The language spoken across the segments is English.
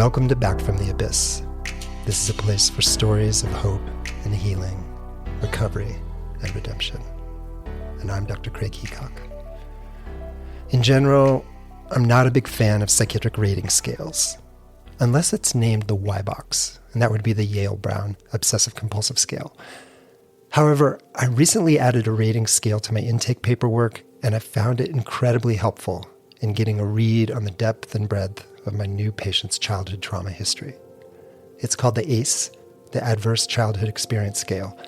Welcome to Back from the Abyss. This is a place for stories of hope and healing, recovery and redemption. And I'm Dr. Craig Heacock. In general, I'm not a big fan of psychiatric rating scales, unless it's named the Y-box, and that would be the Yale-Brown Obsessive-Compulsive Scale. However, I recently added a rating scale to my intake paperwork, and I found it incredibly helpful in getting a read on the depth and breadth of my new patient's childhood trauma history. It's called the ACE, the Adverse Childhood Experience Scale,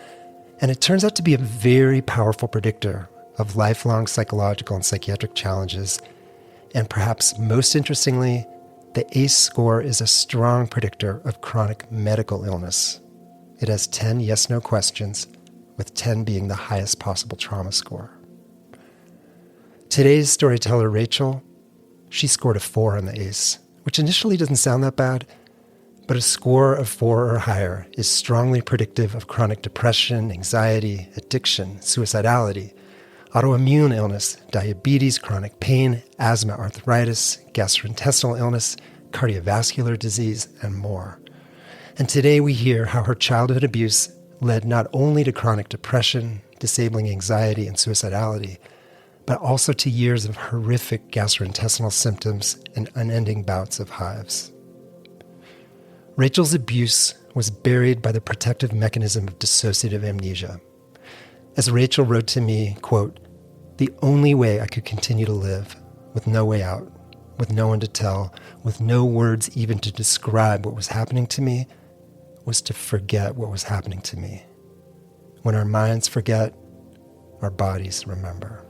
and it turns out to be a very powerful predictor of lifelong psychological and psychiatric challenges. And perhaps most interestingly, the ACE score is a strong predictor of chronic medical illness. It has 10 yes-no questions, with 10 being the highest possible trauma score. Today's storyteller, Rachael, she scored a 4 on the ACE, which initially doesn't sound that bad, but a score of 4 or higher is strongly predictive of chronic depression, anxiety, addiction, suicidality, autoimmune illness, diabetes, chronic pain, asthma, arthritis, gastrointestinal illness, cardiovascular disease, and more. And today we hear how her childhood abuse led not only to chronic depression, disabling anxiety, and suicidality, but also to years of horrific gastrointestinal symptoms and unending bouts of hives. Rachael's abuse was buried by the protective mechanism of dissociative amnesia. As Rachael wrote to me, quote, "The only way I could continue to live, with no way out, with no one to tell, with no words even to describe what was happening to me, was to forget what was happening to me. When our minds forget, our bodies remember."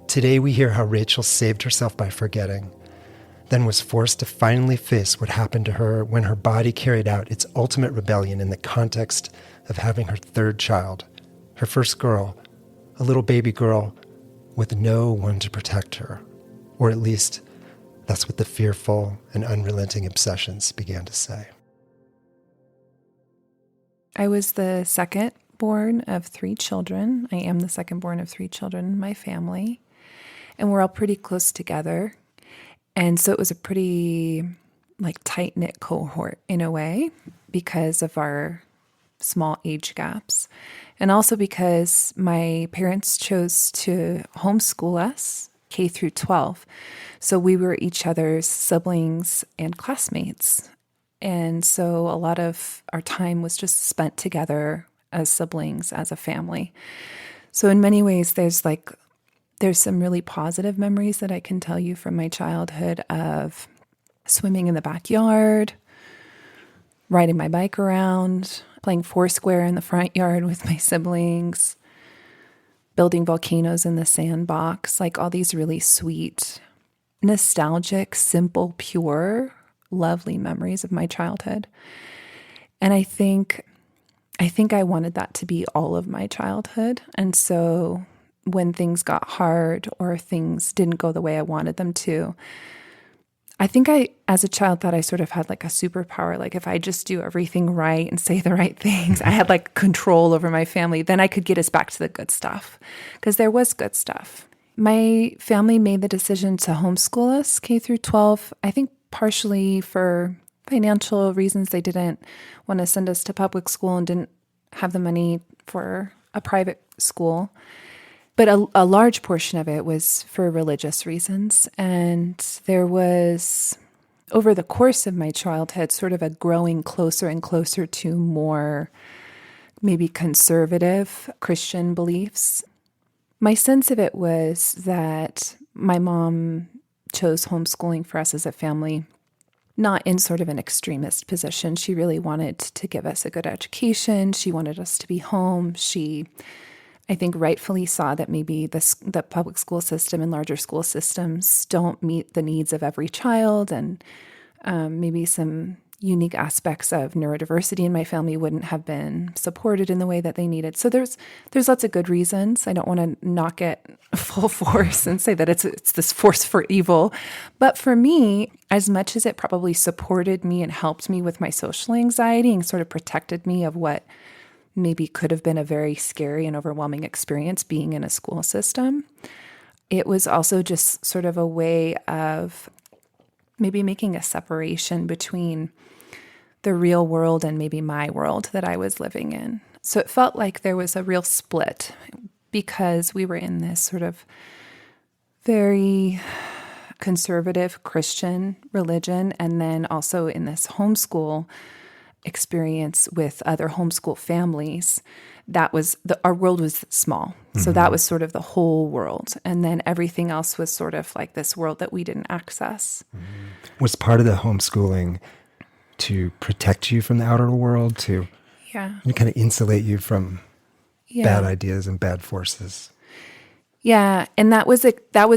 Today we hear how Rachael saved herself by forgetting, then was forced to finally face what happened to her when her body carried out its ultimate rebellion in the context of having her third child, her first girl, a little baby girl, with no one to protect her. Or at least, that's what the fearful and unrelenting obsessions began to say. I was the second born of 3 children. I am the second born of 3 children in my family. And we're all pretty close together. And so it was a pretty tight-knit cohort in a way because of our small age gaps. And also because my parents chose to homeschool us K through 12. So we were each other's siblings and classmates. And so a lot of our time was just spent together as siblings, as a family. So in many ways, there's some really positive memories that I can tell you from my childhood of swimming in the backyard, riding my bike around, playing foursquare in the front yard with my siblings, building volcanoes in the sandbox, all these really sweet, nostalgic, simple, pure, lovely memories of my childhood. And I think I wanted that to be all of my childhood. And so when things got hard or things didn't go the way I wanted them to, I think I, as a child, thought I sort of had a superpower. If I just do everything right and say the right things, I had control over my family, then I could get us back to the good stuff, because there was good stuff. My family made the decision to homeschool us K through 12, I think partially for financial reasons. They didn't want to send us to public school and didn't have the money for a private school. But a large portion of it was for religious reasons. And there was, over the course of my childhood, sort of a growing closer and closer to more maybe conservative Christian beliefs. My sense of it was that my mom chose homeschooling for us as a family, not in sort of an extremist position. She really wanted to give us a good education. She wanted us to be home. She, I think, rightfully saw that maybe the public school system and larger school systems don't meet the needs of every child, and maybe some unique aspects of neurodiversity in my family wouldn't have been supported in the way that they needed. So there's lots of good reasons. I don't want to knock it full force and say that it's this force for evil. But for me, as much as it probably supported me and helped me with my social anxiety and sort of protected me of what maybe could have been a very scary and overwhelming experience being in a school system, it was also just sort of a way of maybe making a separation between the real world and maybe my world that I was living in. So it felt like there was a real split because we were in this sort of very conservative Christian religion, and then also in this homeschool experience with other homeschool families. That was our world was small. So that was sort of the whole world. And then everything else was sort of like this world that we didn't access. Was part of the homeschooling to protect you from the outer world, to kind of insulate you from bad ideas and bad forces? Yeah, and that was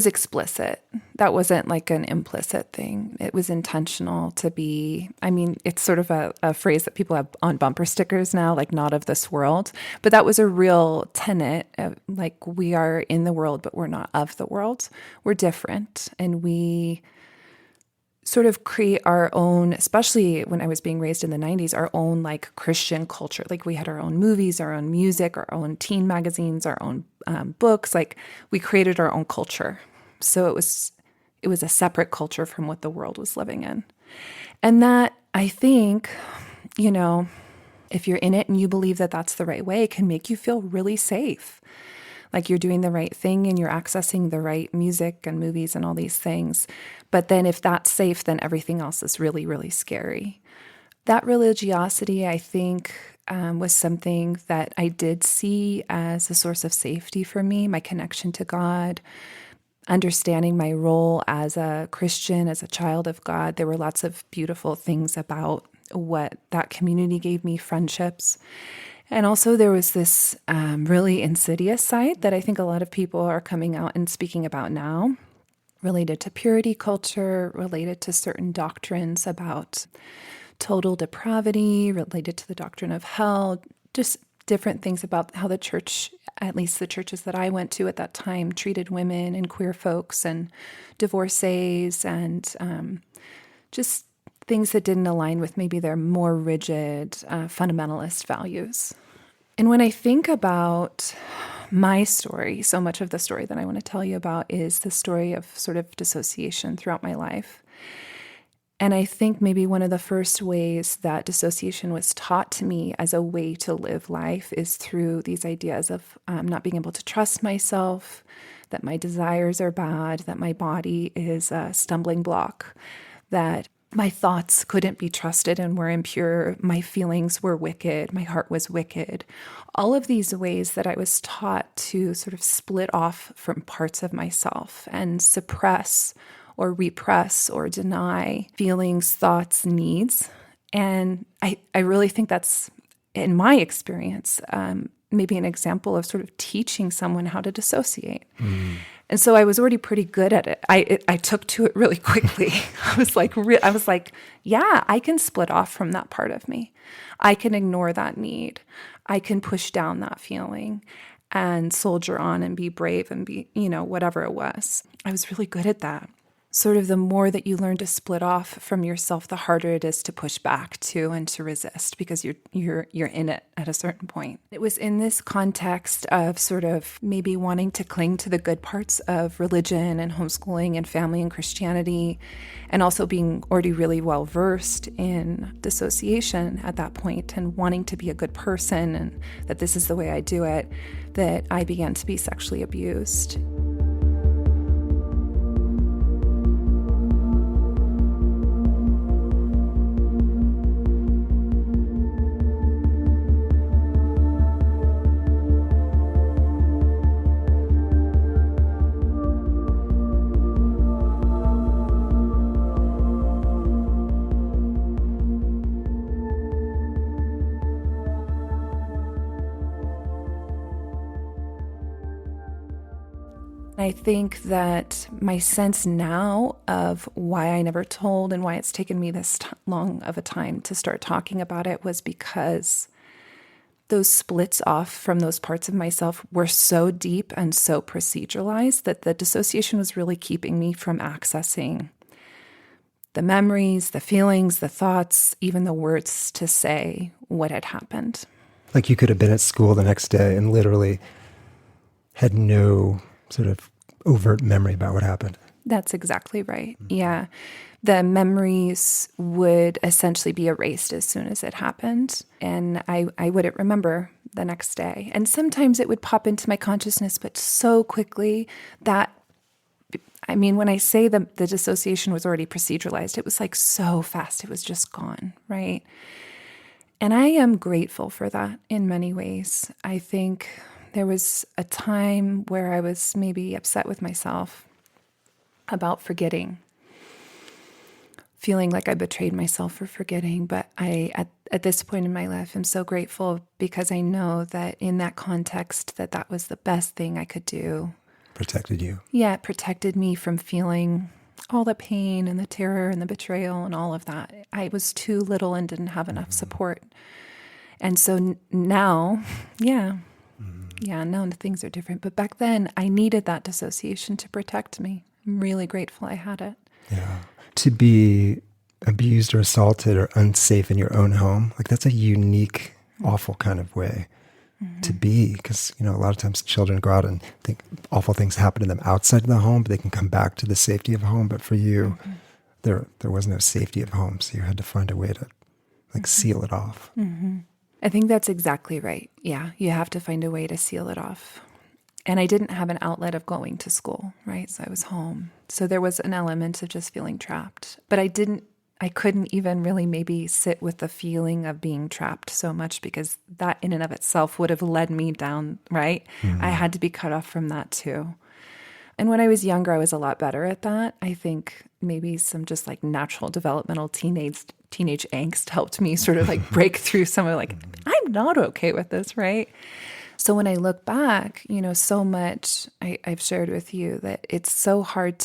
explicit. That wasn't like an implicit thing. It was intentional to be, I mean, it's sort of a phrase that people have on bumper stickers now, like not of this world. But that was a real tenet of, like, we are in the world, but we're not of the world. We're different, and we sort of create our own, especially when I was being raised in the 90s, our own like Christian culture. Like we had our own movies, our own music, our own teen magazines, our own books. Like we created our own culture. So it was a separate culture from what the world was living in. And that, I think, you know, if you're in it and you believe that that's the right way, it can make you feel really safe. Like you're doing the right thing and you're accessing the right music and movies and all these things. But then if that's safe, then everything else is really, really scary. That religiosity, I think, was something that I did see as a source of safety for me, my connection to God, understanding my role as a Christian, as a child of God. There were lots of beautiful things about what that community gave me, friendships. And also there was this really insidious side that I think a lot of people are coming out and speaking about now, related to purity culture, related to certain doctrines about total depravity, related to the doctrine of hell, just different things about how the church, at least the churches that I went to at that time, treated women and queer folks and divorcees and just things that didn't align with maybe their more rigid fundamentalist values. And when I think about my story, so much of the story that I want to tell you about is the story of sort of dissociation throughout my life. And I think maybe one of the first ways that dissociation was taught to me as a way to live life is through these ideas of not being able to trust myself, that my desires are bad, that my body is a stumbling block, that my thoughts couldn't be trusted and were impure. My feelings were wicked. My heart was wicked. All of these ways that I was taught to sort of split off from parts of myself and suppress or repress or deny feelings, thoughts, needs. And I really think that's, in my experience, maybe an example of sort of teaching someone how to dissociate. And so I was already pretty good at it. I took to it really quickly. I was like, yeah, I can split off from that part of me. I can ignore that need. I can push down that feeling and soldier on and be brave and be, whatever it was. I was really good at that. Sort of the more that you learn to split off from yourself, the harder it is to push back to and to resist because you're in it at a certain point. It was in this context of sort of maybe wanting to cling to the good parts of religion and homeschooling and family and Christianity, and also being already really well versed in dissociation at that point and wanting to be a good person and that this is the way I do it, that I began to be sexually abused. I think that my sense now of why I never told and why it's taken me this long of a time to start talking about it was because those splits off from those parts of myself were so deep and so proceduralized that the dissociation was really keeping me from accessing the memories, the feelings, the thoughts, even the words to say what had happened. Like you could have been at school the next day and literally had no sort of overt memory about what happened. That's exactly right. Yeah. The memories would essentially be erased as soon as it happened. And I wouldn't remember the next day. And sometimes it would pop into my consciousness, but so quickly that, I mean, when I say the dissociation was already proceduralized, it was like so fast. It was just gone, right? And I am grateful for that in many ways. I think there was a time where I was maybe upset with myself about forgetting, feeling like I betrayed myself for forgetting. But at this point in my life, I'm so grateful because I know that in that context, that was the best thing I could do. Protected you. Yeah, it protected me from feeling all the pain and the terror and the betrayal and all of that. I was too little and didn't have enough support. And so now, yeah, now things are different. But back then, I needed that dissociation to protect me. I'm really grateful I had it. Yeah. To be abused or assaulted or unsafe in your own home, like that's a unique, awful kind of way to be. Because, a lot of times children go out and think awful things happen to them outside of the home, but they can come back to the safety of home. But for you, there was no safety of home. So you had to find a way to seal it off. I think that's exactly right. Yeah, you have to find a way to seal it off. And I didn't have an outlet of going to school, right? So I was home. So there was an element of just feeling trapped. But I couldn't even really maybe sit with the feeling of being trapped so much because that in and of itself would have led me down, right? I had to be cut off from that too. And when I was younger, I was a lot better at that. I think maybe some just like natural developmental teenage angst helped me sort of like break through some of like, I'm not okay with this, right? So when I look back, so much I've shared with you that it's so hard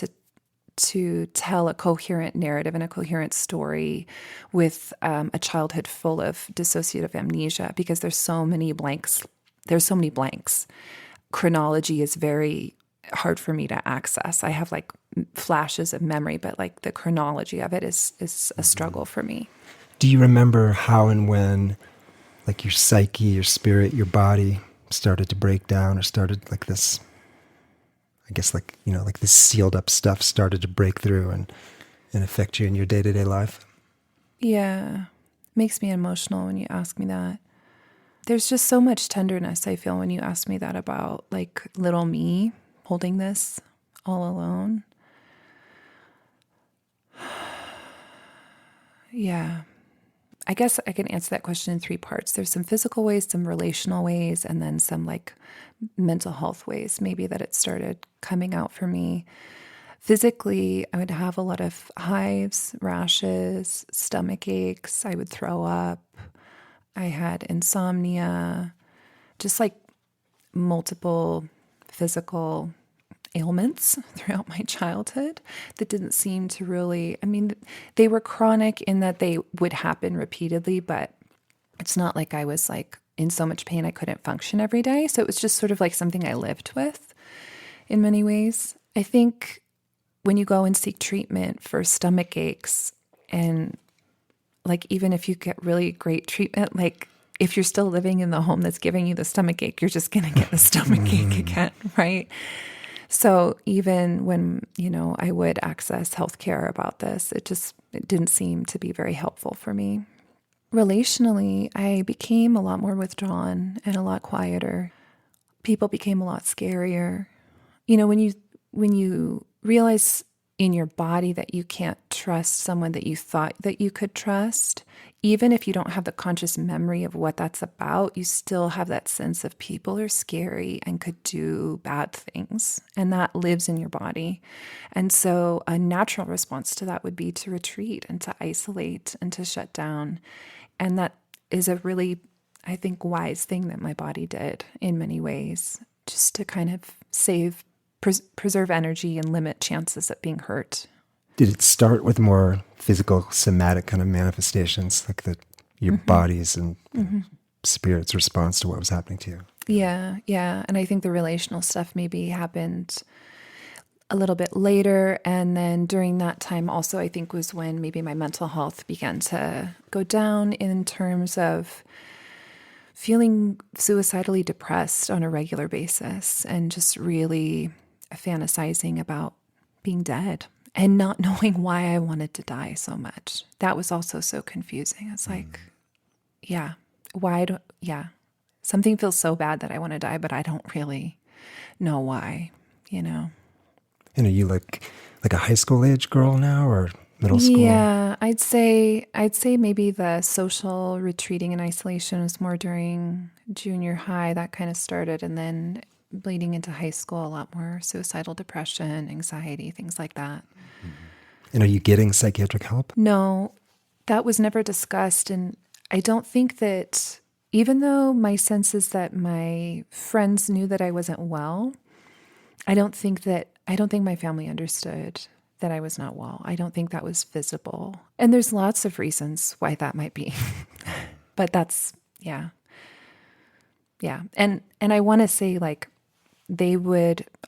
to tell a coherent narrative and a coherent story with a childhood full of dissociative amnesia because there's so many blanks. There's so many blanks. Chronology is very hard for me to access. I have like flashes of memory, but like the chronology of it is a struggle for me. Do you remember how and when like your psyche, your spirit, your body started to break down or started like this, I guess like this sealed up stuff started to break through and affect you in your day-to-day life? Yeah. Makes me emotional when you ask me that. There's just so much tenderness I feel when you ask me that about like little me holding this all alone. Yeah. I guess I can answer that question in 3 parts. There's some physical ways, some relational ways, and then some like mental health ways, maybe that it started coming out for me. Physically, I would have a lot of hives, rashes, stomach aches. I would throw up. I had insomnia, just like multiple physical ailments throughout my childhood that didn't seem to really, they were chronic in that they would happen repeatedly, but it's not like I was like in so much pain I couldn't function every day. So it was just sort of like something I lived with in many ways. I think when you go and seek treatment for stomach aches, and like even if you get really great treatment, like if you're still living in the home that's giving you the stomach ache, you're just going to get the stomach ache again, right? So even when, I would access healthcare about this, it didn't seem to be very helpful for me. Relationally, I became a lot more withdrawn and a lot quieter. People became a lot scarier. When you realize in your body that you can't trust someone that you thought that you could trust, even if you don't have the conscious memory of what that's about, you still have that sense of people are scary and could do bad things, and that lives in your body. And so a natural response to that would be to retreat and to isolate and to shut down. And that is a really, I think, wise thing that my body did in many ways, just to kind of preserve energy and limit chances of being hurt. Did it start with more physical, somatic kind of manifestations, like your body's and spirit's response to what was happening to you? Yeah. And I think the relational stuff maybe happened a little bit later. And then during that time also, I think was when maybe my mental health began to go down in terms of feeling suicidally depressed on a regular basis and just really fantasizing about being dead and not knowing why I wanted to die so much. That was also so confusing. It's like, yeah, something feels so bad that I want to die, but I don't really know why, you know? And are you like a high school age girl now or middle school? Yeah, I'd say maybe the social retreating and isolation was more during junior high. That kind of started, and then bleeding into high school, a lot more suicidal depression, anxiety, things like that. And are you getting psychiatric help? No, that was never discussed. And I don't think that, even though my sense is that my friends knew that I wasn't well, I don't think my family understood that I was not well. I don't think that was visible. And there's lots of reasons why that might be. But that's, yeah. Yeah. And I want to say, like,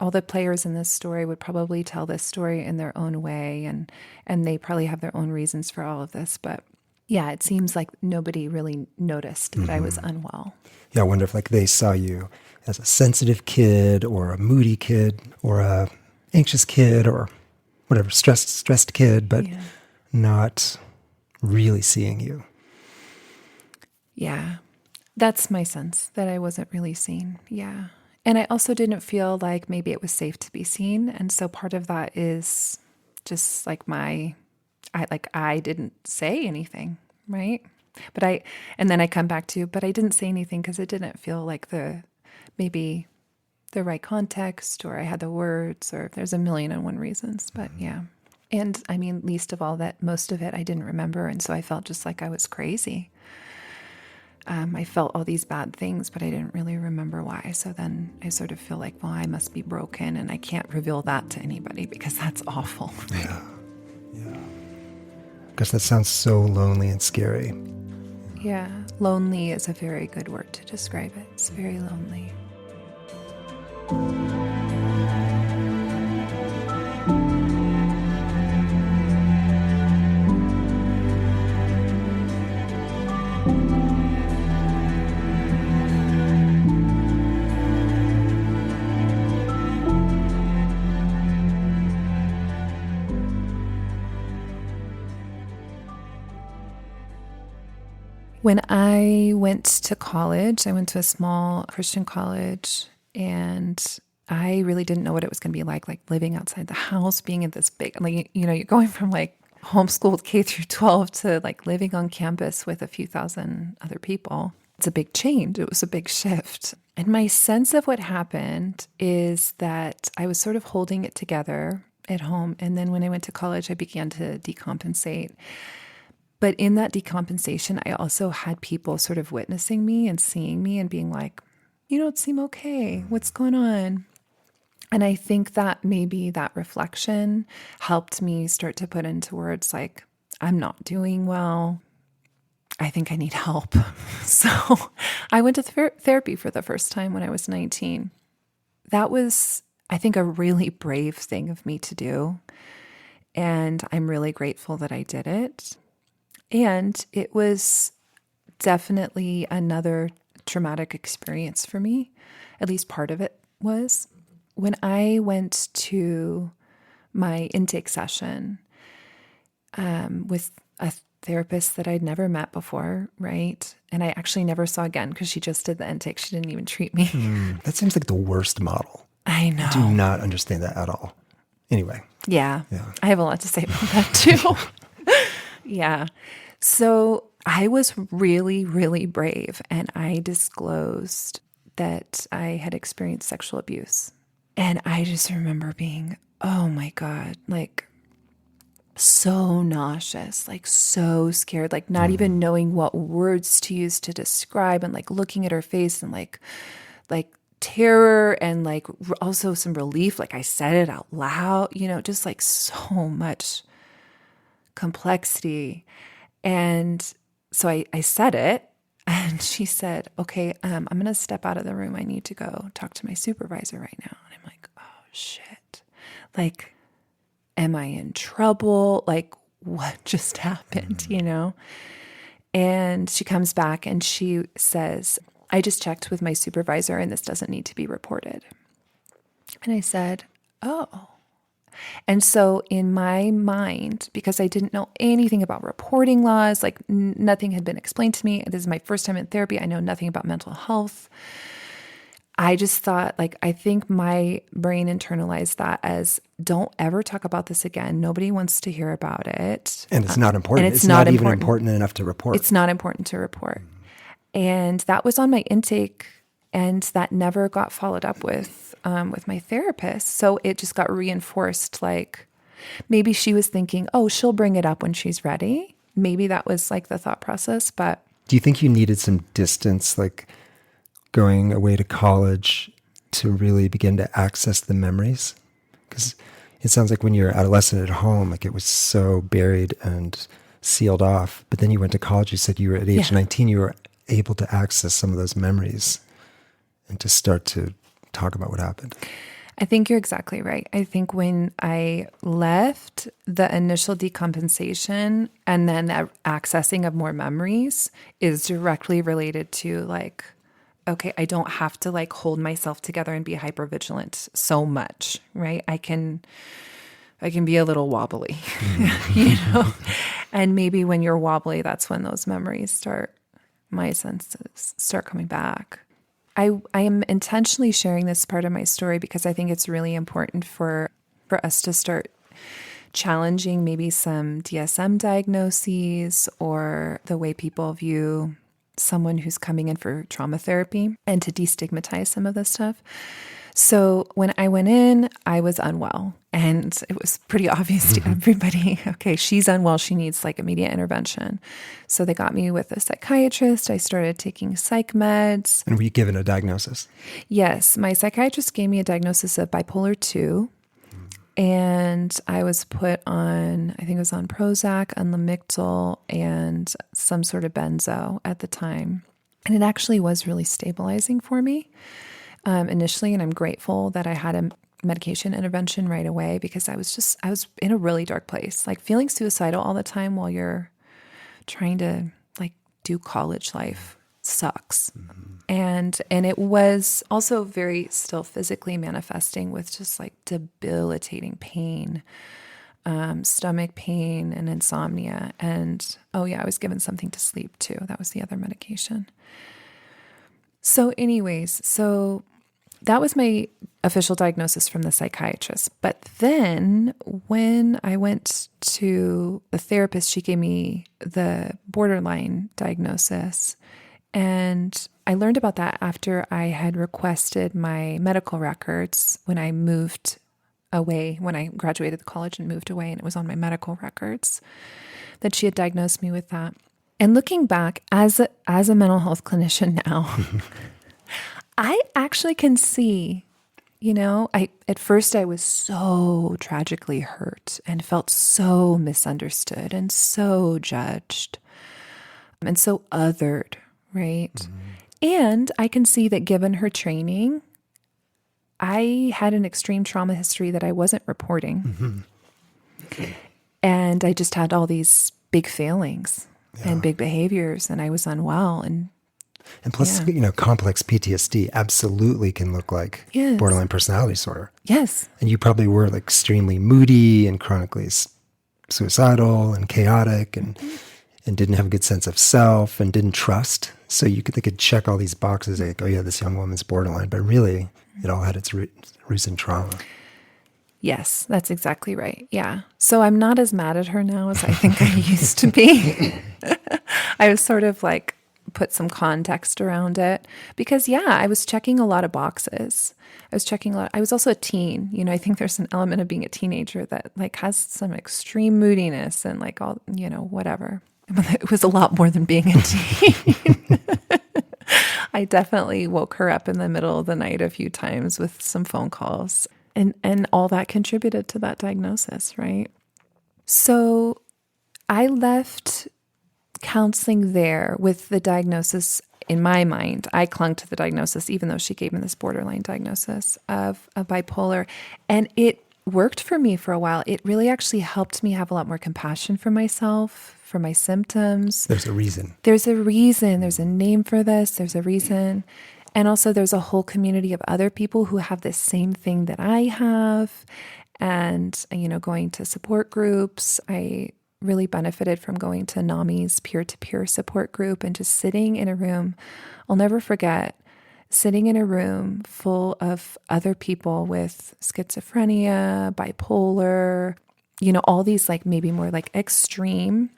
all the players in this story would probably tell this story in their own way, and they probably have their own reasons for all of this. But yeah, it seems like nobody really noticed that I was unwell. Yeah, I wonder if like they saw you as a sensitive kid or a moody kid or a anxious kid or whatever, stressed kid, but not really seeing you. Yeah, that's my sense, that I wasn't really seen. Yeah. And I also didn't feel like maybe it was safe to be seen. And so part of that is just like I didn't say anything, right? And then I come back to, but I didn't say anything because it didn't feel like maybe the right context, or I had the words, or there's a million and one reasons, but yeah. And I mean, least of all, that most of it I didn't remember. And so I felt just like I was crazy. I felt all these bad things, but I didn't really remember why. So then I sort of feel like, well, I must be broken, and I can't reveal that to anybody because that's awful. Yeah. Gosh, that sounds so lonely and scary. Yeah. Lonely is a very good word to describe it. It's very lonely. When I went to college, I went to a small Christian college, and I really didn't know what it was going to be like living outside the house, being in this big, like, you know, you're going from like homeschooled K through 12 to like living on campus with a few thousand other people. It's a big change. It was a big shift. And my sense of what happened is that I was sort of holding it together at home. And then when I went to college, I began to decompensate. But in that decompensation, I also had people sort of witnessing me and seeing me and being like, you don't seem okay. What's going on? And I think that maybe that reflection helped me start to put into words like, I'm not doing well. I think I need help. So I went to therapy for the first time when I was 19. That was, I think, a really brave thing of me to do. And I'm really grateful that I did it. And it was definitely another traumatic experience for me. At least part of it was. When I went to my intake session with a therapist that I'd never met before, right? And I actually never saw again because she just did the intake. She didn't even treat me. That seems like the worst model. I know. I do not understand that at all. Anyway. Yeah. I have a lot to say about that too. Yeah. So I was really, really brave, and I disclosed that I had experienced sexual abuse. And I just remember being, oh my God, like so nauseous, like so scared, like not even knowing what words to use to describe, and like looking at her face and like terror and like also some relief. Like I said it out loud, you know, just like so much complexity. And so I said it, and she said, okay, I'm going to step out of the room. I need to go talk to my supervisor right now. And I'm like, oh shit. Like, am I in trouble? Like, what just happened, you know? And she comes back and she says, I just checked with my supervisor and this doesn't need to be reported. And I said, oh. And so in my mind, because I didn't know anything about reporting laws, like nothing had been explained to me. This is my first time in therapy. I know nothing about mental health. I just thought, like, I think my brain internalized that as don't ever talk about this again. Nobody wants to hear about it. And it's not important. And it's not even important enough to report. It's not important to report. And that was on my intake, and that never got followed up with my therapist. So it just got reinforced, like maybe she was thinking, oh, she'll bring it up when she's ready. Maybe that was like the thought process. But do you think you needed some distance, like going away to college, to really begin to access the memories? Because it sounds like when you're adolescent at home, like it was so buried and sealed off. But then you went to college, you said you were at age 19, you were able to access some of those memories and to start to talk about what happened. I think you're exactly right. I think when I left, the initial decompensation and then the accessing of more memories is directly related to like, okay, I don't have to like hold myself together and be hypervigilant so much, right? I can be a little wobbly, you know? And maybe when you're wobbly, that's when those memories start, my senses start coming back. I am intentionally sharing this part of my story because I think it's really important for us to start challenging maybe some DSM diagnoses or the way people view someone who's coming in for trauma therapy, and to destigmatize some of this stuff. So when I went in, I was unwell, and it was pretty obvious to everybody, okay, she's unwell. She needs like immediate intervention. So they got me with a psychiatrist. I started taking psych meds. And were you given a diagnosis? Yes. My psychiatrist gave me a diagnosis of bipolar 2. And I was put on, I think it was on Prozac, on Lamictal, and some sort of benzo at the time. And it actually was really stabilizing for me initially. And I'm grateful that I had a medication intervention right away, because I was in a really dark place, like feeling suicidal all the time while you're trying to like do college life sucks. And it was also very still physically manifesting with just like debilitating pain, stomach pain and insomnia. And I was given something to sleep too. That was the other medication. So anyways, that was my official diagnosis from the psychiatrist. But then when I went to the therapist, she gave me the borderline diagnosis. And I learned about that after I had requested my medical records when I moved away, when I graduated college and moved away, and it was on my medical records that she had diagnosed me with that. And looking back as a mental health clinician now, I actually can see, at first I was so tragically hurt and felt so misunderstood and so judged and so othered. Right. And I can see that given her training, I had an extreme trauma history that I wasn't reporting. And I just had all these big failings and big behaviors, and I was unwell. And plus, complex PTSD absolutely can look like borderline personality disorder. Yes. And you probably were like extremely moody and chronically suicidal and chaotic and didn't have a good sense of self and didn't trust. So they could check all these boxes like, oh yeah, this young woman's borderline, but really it all had its roots in trauma. Yes, that's exactly right. Yeah. So I'm not as mad at her now as I think I used to be. I was sort of like put some context around it because I was checking a lot of boxes. I was also a teen. I think there's an element of being a teenager that like has some extreme moodiness and like all, whatever. It was a lot more than being a teen. I definitely woke her up in the middle of the night a few times with some phone calls, and all that contributed to that diagnosis, right? So I left counseling there with the diagnosis in my mind. I clung to the diagnosis, even though she gave me this borderline diagnosis of bipolar, and it worked for me for a while. It really actually helped me have a lot more compassion for myself, for my symptoms. There's a reason. There's a reason. There's a name for this. There's a reason. And also there's a whole community of other people who have the same thing that I have. and, going to support groups. I really benefited from going to NAMI's peer-to-peer support group and just sitting in a room. I'll never forget sitting in a room full of other people with schizophrenia, bipolar, all these like maybe more like extreme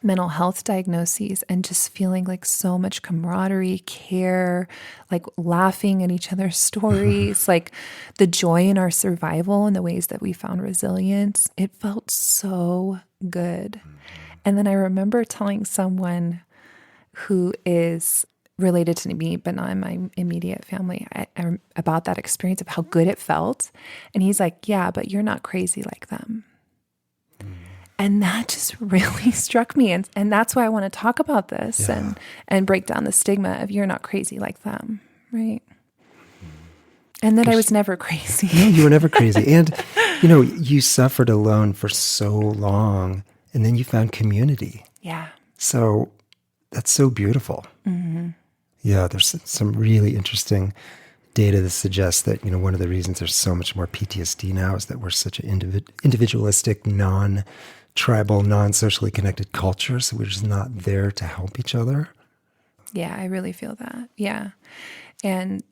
mental health diagnoses, and just feeling like so much camaraderie, care, like laughing at each other's stories, like the joy in our survival and the ways that we found resilience. It felt so good. And then I remember telling someone who is related to me, but not in my immediate family, about that experience of how good it felt. And he's like, yeah, but you're not crazy like them. And that just really struck me. And that's why I want to talk about this and break down the stigma of you're not crazy like them, right? And that I was never crazy. No, you were never crazy. And, you suffered alone for so long, and then you found community. Yeah. So that's so beautiful. Mm-hmm. Yeah, there's some really interesting data that suggests that, one of the reasons there's so much more PTSD now is that we're such an individualistic, non-tribal, non-socially connected culture. So we're just not there to help each other. Yeah, I really feel that. Yeah. And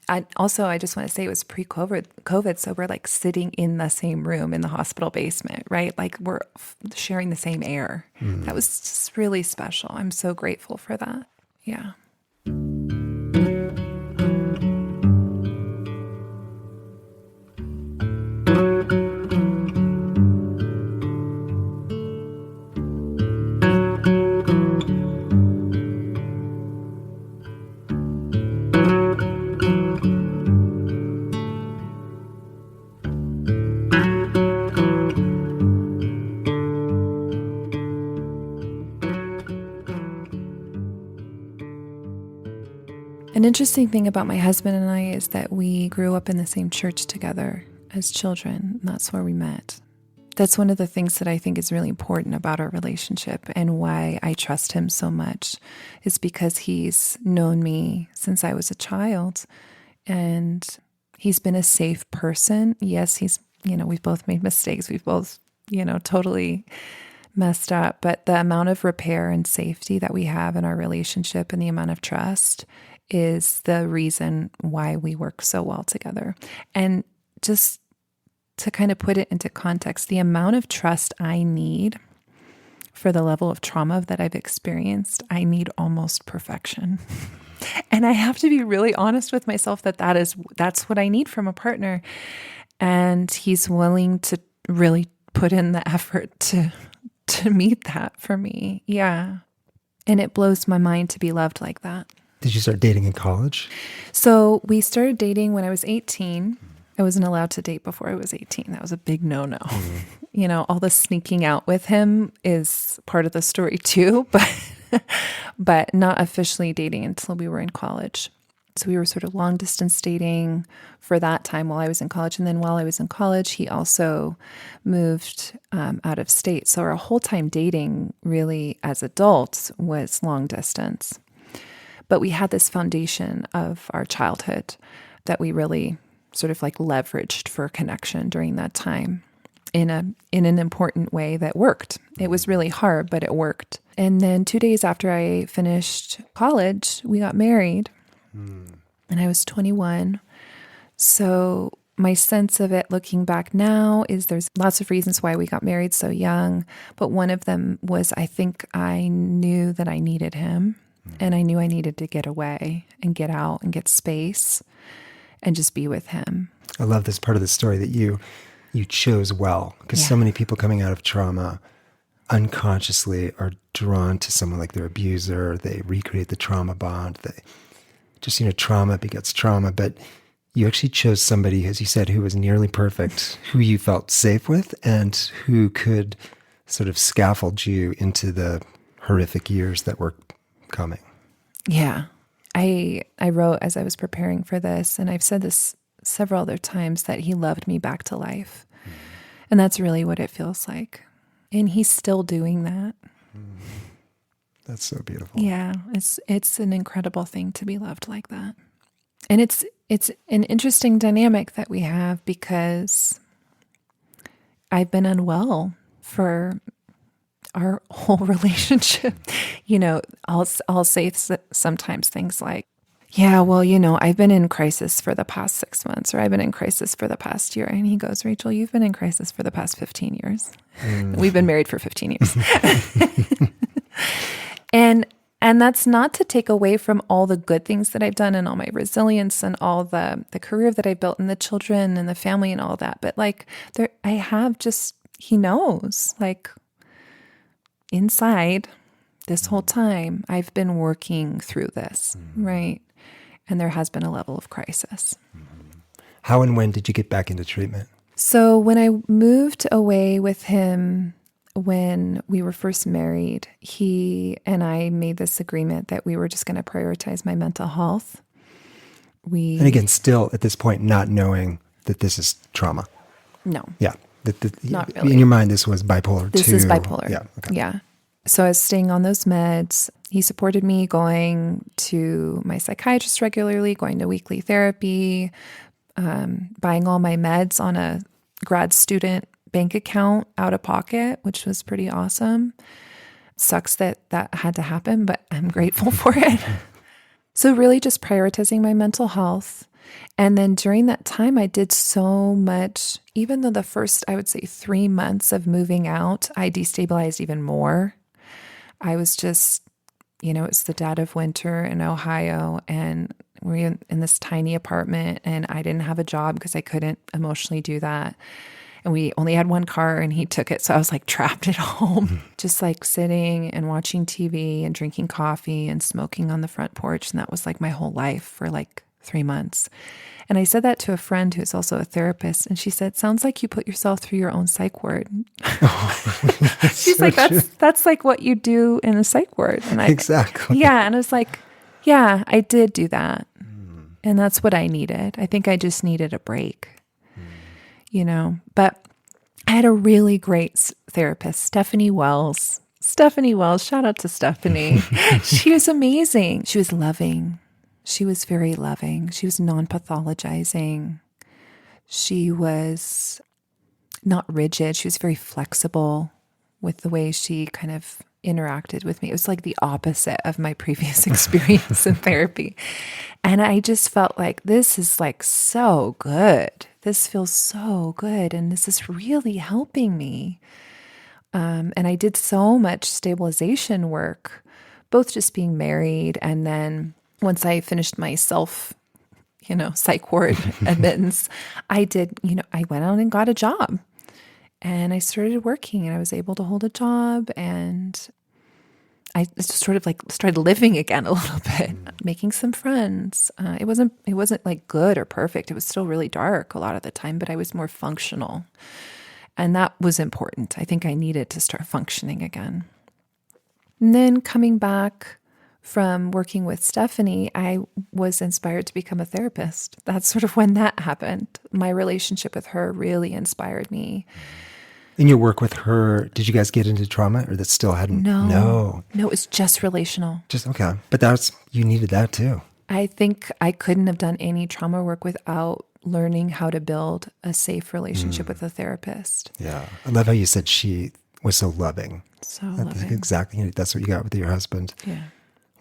I just want to say it was pre-COVID. So we're like sitting in the same room in the hospital basement, right? Like we're sharing the same air. That was just really special. I'm so grateful for that. Yeah. An interesting thing about my husband and I is that we grew up in the same church together as children. And that's where we met. That's one of the things that I think is really important about our relationship, and why I trust him so much is because he's known me since I was a child, and he's been a safe person. Yes, we've both made mistakes. We've both, totally messed up, but the amount of repair and safety that we have in our relationship and the amount of trust is the reason why we work so well together. And just to kind of put it into context, the amount of trust I need for the level of trauma that I've experienced, I need almost perfection. And I have to be really honest with myself that's what I need from a partner. And he's willing to really put in the effort to meet that for me. Yeah. And it blows my mind to be loved like that. Did you start dating in college? So we started dating when I was 18. I wasn't allowed to date before I was 18. That was a big no-no. All the sneaking out with him is part of the story too, but not officially dating until we were in college. So we were sort of long distance dating for that time while I was in college. And then while I was in college, he also moved out of state. So our whole time dating really as adults was long distance. But we had this foundation of our childhood that we really sort of like leveraged for connection during that time in an important way that worked. It was really hard, but it worked. And then 2 days after I finished college, we got married. And I was 21. So my sense of it looking back now is there's lots of reasons why we got married so young. But one of them was I think I knew that I needed him. And I knew I needed to get away and get out and get space and just be with him. I love this part of the story that you chose well, because so many people coming out of trauma unconsciously are drawn to someone like their abuser. They recreate the trauma bond. They just, trauma begets trauma. But you actually chose somebody, as you said, who was nearly perfect, who you felt safe with, and who could sort of scaffold you into the horrific years that were coming. Yeah. I wrote as I was preparing for this, and I've said this several other times, that he loved me back to life. And that's really what it feels like. And he's still doing that. That's so beautiful. Yeah. It's an incredible thing to be loved like that. And it's an interesting dynamic that we have, because I've been unwell for our whole relationship. I'll say sometimes things like, yeah, well, I've been in crisis for the past 6 months, or I've been in crisis for the past year. And he goes, Rachel, you've been in crisis for the past 15 years. We've been married for 15 years. And that's not to take away from all the good things that I've done and all my resilience and all the career that I built and the children and the family and all that. But he knows, inside this whole time, I've been working through this, right? And there has been a level of crisis. How and when did you get back into treatment? So when I moved away with him, when we were first married, he and I made this agreement that we were just going to prioritize my mental health. And again, still at this point, not knowing that this is trauma. No. Yeah. Not really. In your mind, this was bipolar 2. This is bipolar. Yeah. Okay. Yeah. So I was staying on those meds. He supported me going to my psychiatrist regularly, going to weekly therapy, buying all my meds on a grad student bank account out of pocket, which was pretty awesome. Sucks that had to happen, but I'm grateful for it. So really just prioritizing my mental health. And then during that time, I did so much, even though the first, I would say 3 months of moving out, I destabilized even more. I was just, it's the dead of winter in Ohio, and we're in this tiny apartment, and I didn't have a job because I couldn't emotionally do that. And we only had one car and he took it. So I was trapped at home, just sitting and watching TV and drinking coffee and smoking on the front porch. And that was my whole life for 3 months. And I said that to a friend who's also a therapist. And she said, sounds like you put yourself through your own psych ward. She's so that's what you do in a psych ward. And exactly. Yeah. And I was yeah, I did do that. And that's what I needed. I think I just needed a break. But I had a really great therapist, Stephanie Wells. Shout out to Stephanie. She was amazing. She was loving. She was very loving. She was non-pathologizing. She was not rigid. She was very flexible with the way she kind of interacted with me. It was the opposite of my previous experience in therapy. And I just felt this is so good. This feels so good. And this is really helping me. And I did so much stabilization work, both just being married. And then once I finished my psych ward admittance, I went out and got a job. And I started working, and I was able to hold a job, and I just started living again a little bit, making some friends. It wasn't good or perfect. It was still really dark a lot of the time, but I was more functional. And that was important. I think I needed to start functioning again. And then coming back from working with Stephanie, I was inspired to become a therapist. That's sort of when that happened. My relationship with her really inspired me. In your work with her, did you guys get into trauma, or that still hadn't? No, it was just relational. Okay. But you needed that too. I think I couldn't have done any trauma work without learning how to build a safe relationship with a therapist. Yeah. I love how you said she was so loving. So loving. Exactly. That's what you got with your husband. Yeah.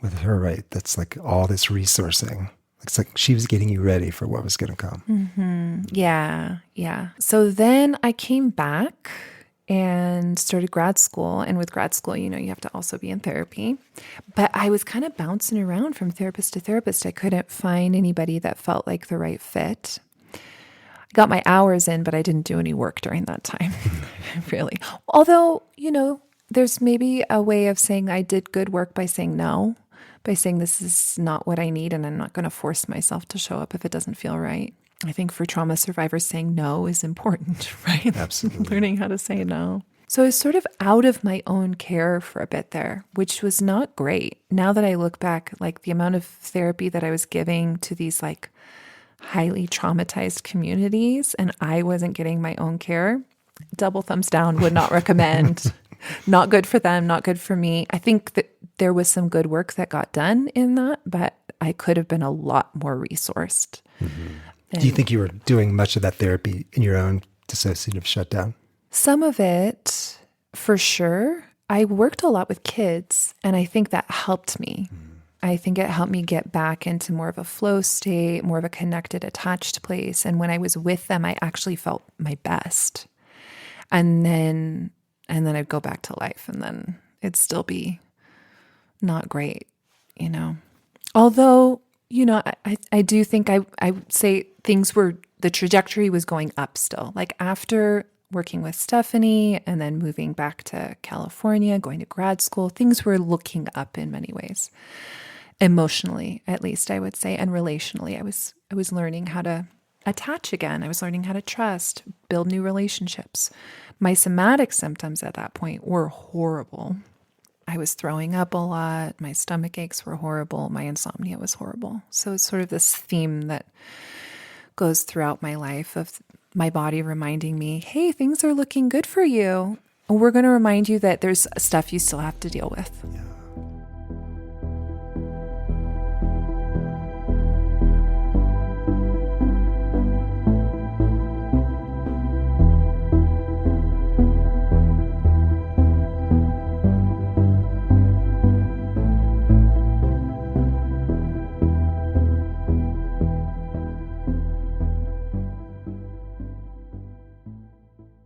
With her, right? That's all this resourcing. It's she was getting you ready for what was going to come. Mm-hmm. Yeah. Yeah. So then I came back and started grad school. And with grad school, you have to also be in therapy. But I was kind of bouncing around from therapist to therapist. I couldn't find anybody that felt like the right fit. I got my hours in, but I didn't do any work during that time, really. Although, there's maybe a way of saying I did good work by saying no. By saying this is not what I need, and I'm not going to force myself to show up if it doesn't feel right. I think for trauma survivors, saying no is important, right? Absolutely. Learning how to say no. So I was sort of out of my own care for a bit there, which was not great. Now that I look back, the amount of therapy that I was giving to these highly traumatized communities, and I wasn't getting my own care, double thumbs down, would not recommend. Not good for them, not good for me. I think that there was some good work that got done in that, but I could have been a lot more resourced. Mm-hmm. Do you think you were doing much of that therapy in your own dissociative shutdown? Some of it, for sure. I worked a lot with kids, and I think that helped me. I think it helped me get back into more of a flow state, more of a connected, attached place. And when I was with them, I actually felt my best. And then I'd go back to life, and then it'd still be not great, you know. Although, you know, I do think I would say the trajectory was going up still. Like after working with Stephanie and then moving back to California, going to grad school, things were looking up in many ways. Emotionally, at least I would say, and relationally, I was learning how to attach again. I was learning how to trust, build new relationships. My somatic symptoms at that point were horrible. I was throwing up a lot. My stomach aches were horrible. My insomnia was horrible. So it's sort of this theme that goes throughout my life of my body reminding me, hey, things are looking good for you. And we're going to remind you that there's stuff you still have to deal with. Yeah.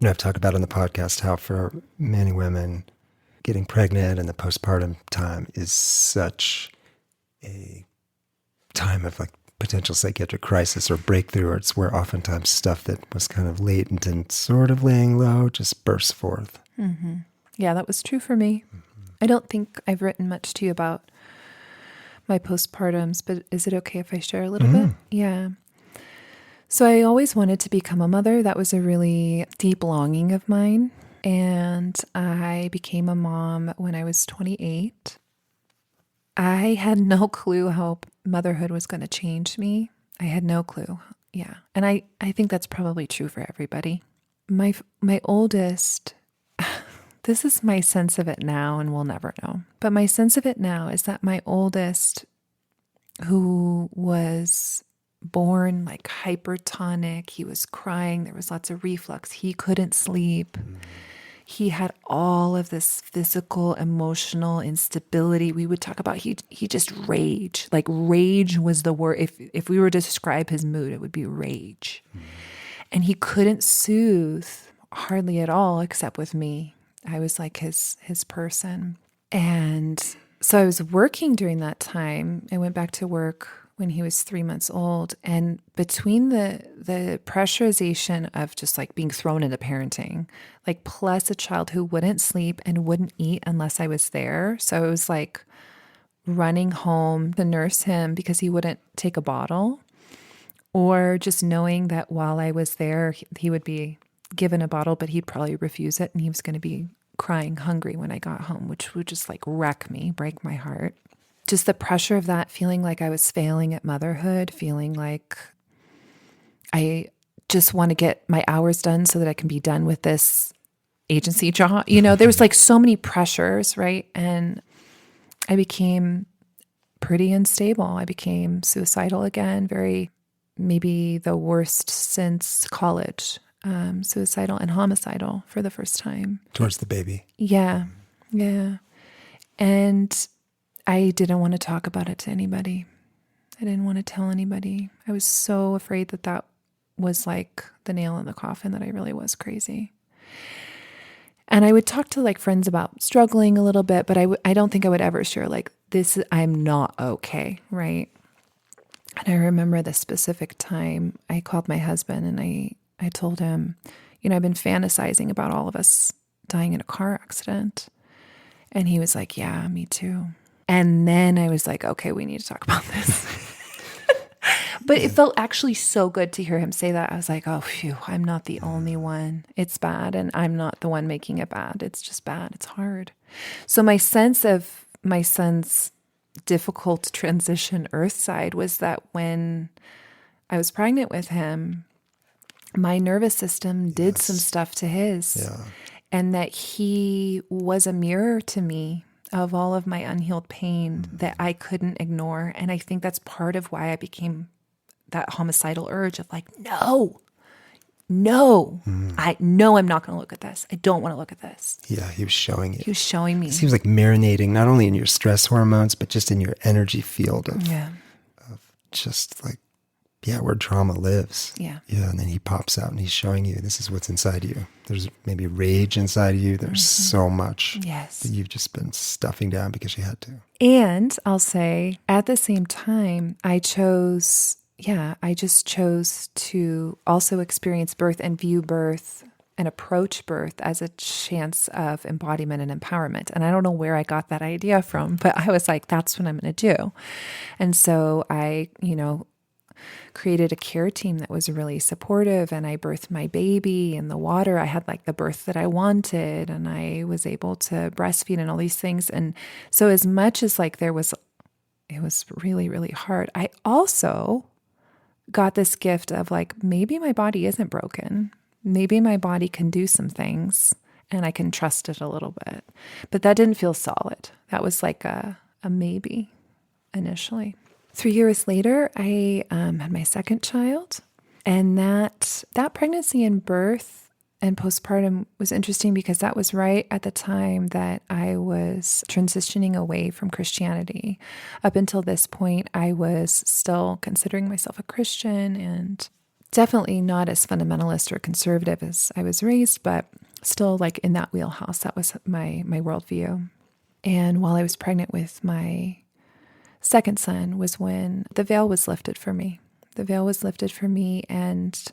I've talked about on the podcast how for many women, getting pregnant and the postpartum time is such a time of like potential psychiatric crisis or breakthrough, or it's where oftentimes stuff that was kind of latent and sort of laying low just bursts forth. Mm-hmm. Yeah, that was true for me. Mm-hmm. I don't think I've written much to you about my postpartums, but is it okay if I share a little bit? Yeah. So I always wanted to become a mother. That was a really deep longing of mine. And I became a mom when I was 28. I had no clue how motherhood was going to change me. I had no clue. Yeah. And I think that's probably true for everybody. My oldest, this is my sense of it now, and we'll never know. But my sense of it now is that my oldest, who was born like hypertonic, he was crying, there was lots of reflux, he couldn't sleep. He had all of this physical, emotional instability. We would talk about he just rage. Like rage was the word. If we were to describe his mood, it would be rage. And he couldn't soothe hardly at all except with me. I was like his person. And so I was working during that time. I went back to work when he was 3 months old. And between the pressurization of just like being thrown into parenting, like plus a child who wouldn't sleep and wouldn't eat unless I was there. So it was like running home to nurse him because he wouldn't take a bottle, or just knowing that while I was there, he would be given a bottle, but he'd probably refuse it. And he was going to be crying hungry when I got home, which would just like wreck me, break my heart. Just the pressure of that, feeling like I was failing at motherhood, feeling like I just want to get my hours done so that I can be done with this agency job. You know, there was like so many pressures, right? And I became pretty unstable. I became suicidal again, maybe the worst since college, suicidal and homicidal for the first time. Towards the baby. Yeah. Yeah. And I didn't want to talk about it to anybody. I didn't want to tell anybody. I was so afraid that was like the nail in the coffin, that I really was crazy. And I would talk to like friends about struggling a little bit, but I don't think I would ever share like this, I'm not okay, right? And I remember this specific time I called my husband and I told him, you know, I've been fantasizing about all of us dying in a car accident. And he was like, yeah, me too. And then I was like, okay, we need to talk about this. But it felt actually so good to hear him say that. I was like, oh, phew, I'm not the only one. It's bad. And I'm not the one making it bad. It's just bad. It's hard. So my sense of my son's difficult transition earthside was that when I was pregnant with him, my nervous system did some stuff to his. Yeah. And that he was a mirror to me of all of my unhealed pain that I couldn't ignore. And I think that's part of why I became that homicidal urge of like, no, no, I know I'm not going to look at this. I don't want to look at this. Yeah, he was showing you. He was showing me. It seems like marinating not only in your stress hormones, but just in your energy field of just like, where trauma lives. Yeah. Yeah, and then he pops out and he's showing you this is what's inside you. There's maybe rage inside of you. There's so much that you've just been stuffing down because you had to. And I'll say at the same time, I just chose to also experience birth and view birth and approach birth as a chance of embodiment and empowerment. And I don't know where I got that idea from, but I was like, that's what I'm going to do. And so I, created a care team that was really supportive, and I birthed my baby in the water. I had like the birth that I wanted, and I was able to breastfeed and all these things. And so as much as like it was really, really hard, I also got this gift of like, maybe my body isn't broken. Maybe my body can do some things and I can trust it a little bit. But that didn't feel solid. That was like a maybe initially. 3 years later, I had my second child, and that pregnancy and birth and postpartum was interesting because that was right at the time that I was transitioning away from Christianity. Up until this point, I was still considering myself a Christian and definitely not as fundamentalist or conservative as I was raised, but still like in that wheelhouse. That was my worldview. And while I was pregnant with my second son was when the veil was lifted for me. The veil was lifted for me, and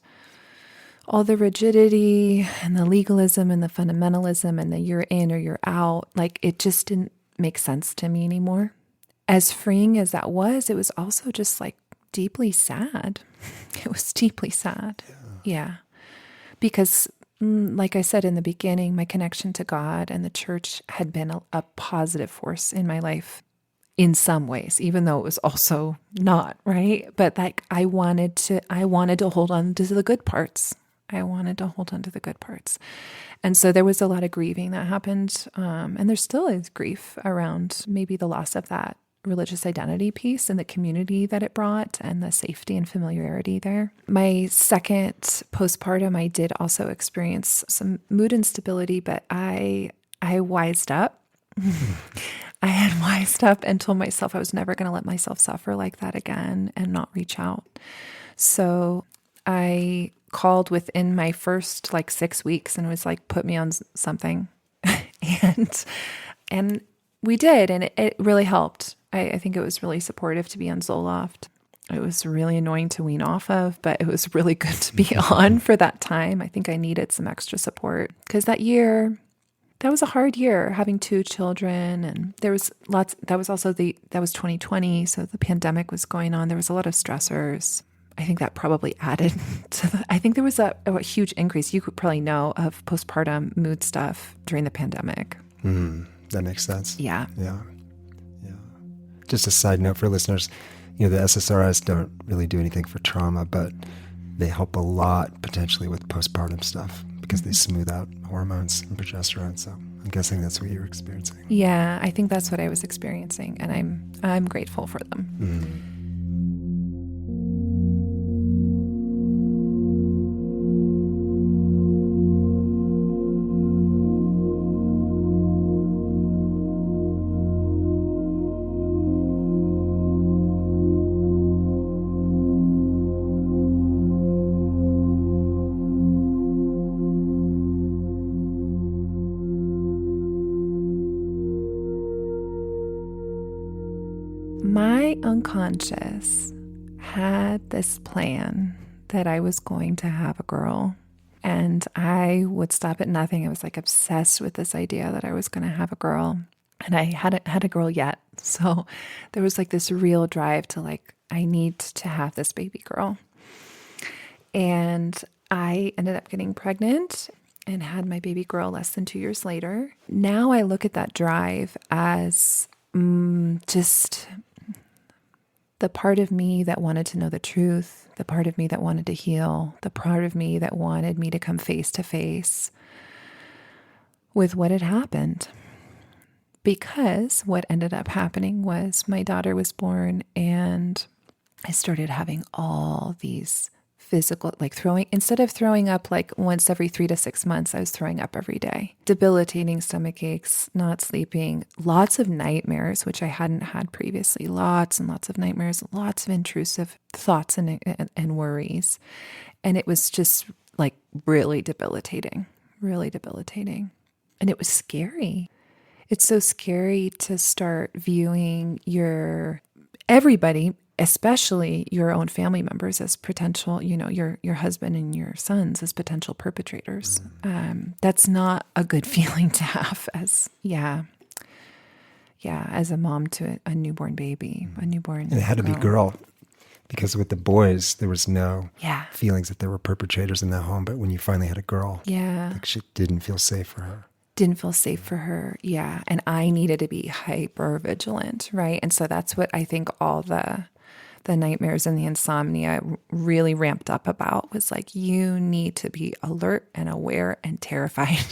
all the rigidity and the legalism and the fundamentalism and the you're in or you're out, like it just didn't make sense to me anymore. As freeing as that was, it was also just like deeply sad. It was deeply sad. Yeah. Because like I said in the beginning, my connection to God and the church had been a positive force in my life. In some ways, even though it was also not, right? But like I wanted to hold on to the good parts. I wanted to hold on to the good parts. And so there was a lot of grieving that happened. And there still is grief around maybe the loss of that religious identity piece and the community that it brought and the safety and familiarity there. My second postpartum, I did also experience some mood instability, but I wised up. I had wised up and told myself I was never going to let myself suffer like that again and not reach out. So I called within my first like 6 weeks and was like, put me on something. and we did. And it really helped. I think it was really supportive to be on Zoloft. It was really annoying to wean off of, but it was really good to be on for that time. I think I needed some extra support because that was a hard year having 2 children, and there was lots. That was 2020, so the pandemic was going on. There was a lot of stressors. I think that probably added to I think there was a huge increase. You could probably know of postpartum mood stuff during the pandemic. That makes sense. Yeah. Just a side note for listeners, the SSRIs don't really do anything for trauma, but they help a lot potentially with postpartum stuff. Because they smooth out hormones and progesterone. So I'm guessing that's what you're experiencing. Yeah, I think that's what I was experiencing, and I'm grateful for them. My unconscious had this plan that I was going to have a girl, and I would stop at nothing. I was like obsessed with this idea that I was going to have a girl, and I hadn't had a girl yet. So there was like this real drive to like, I need to have this baby girl. And I ended up getting pregnant and had my baby girl less than 2 years later. Now I look at that drive as just the part of me that wanted to know the truth, the part of me that wanted to heal, the part of me that wanted me to come face to face with what had happened. Because what ended up happening was my daughter was born, and I started having all these physical, like instead of throwing up like once every 3 to 6 months, I was throwing up every day. Debilitating stomach aches, not sleeping, lots of nightmares, which I hadn't had previously. Lots and lots of nightmares, lots of intrusive thoughts and worries. And it was just like really debilitating. And it was scary. It's so scary to start viewing everybody, especially your own family members, as potential, your husband and your sons as potential perpetrators. That's not a good feeling to have as a mom to a newborn baby, And it had to be girl. Because with the boys, there was no feelings that there were perpetrators in that home. But when you finally had a girl, like she didn't feel safe for her. And I needed to be hyper vigilant, right? And so that's what I think all the nightmares and the insomnia really ramped up about, was like, you need to be alert and aware and terrified.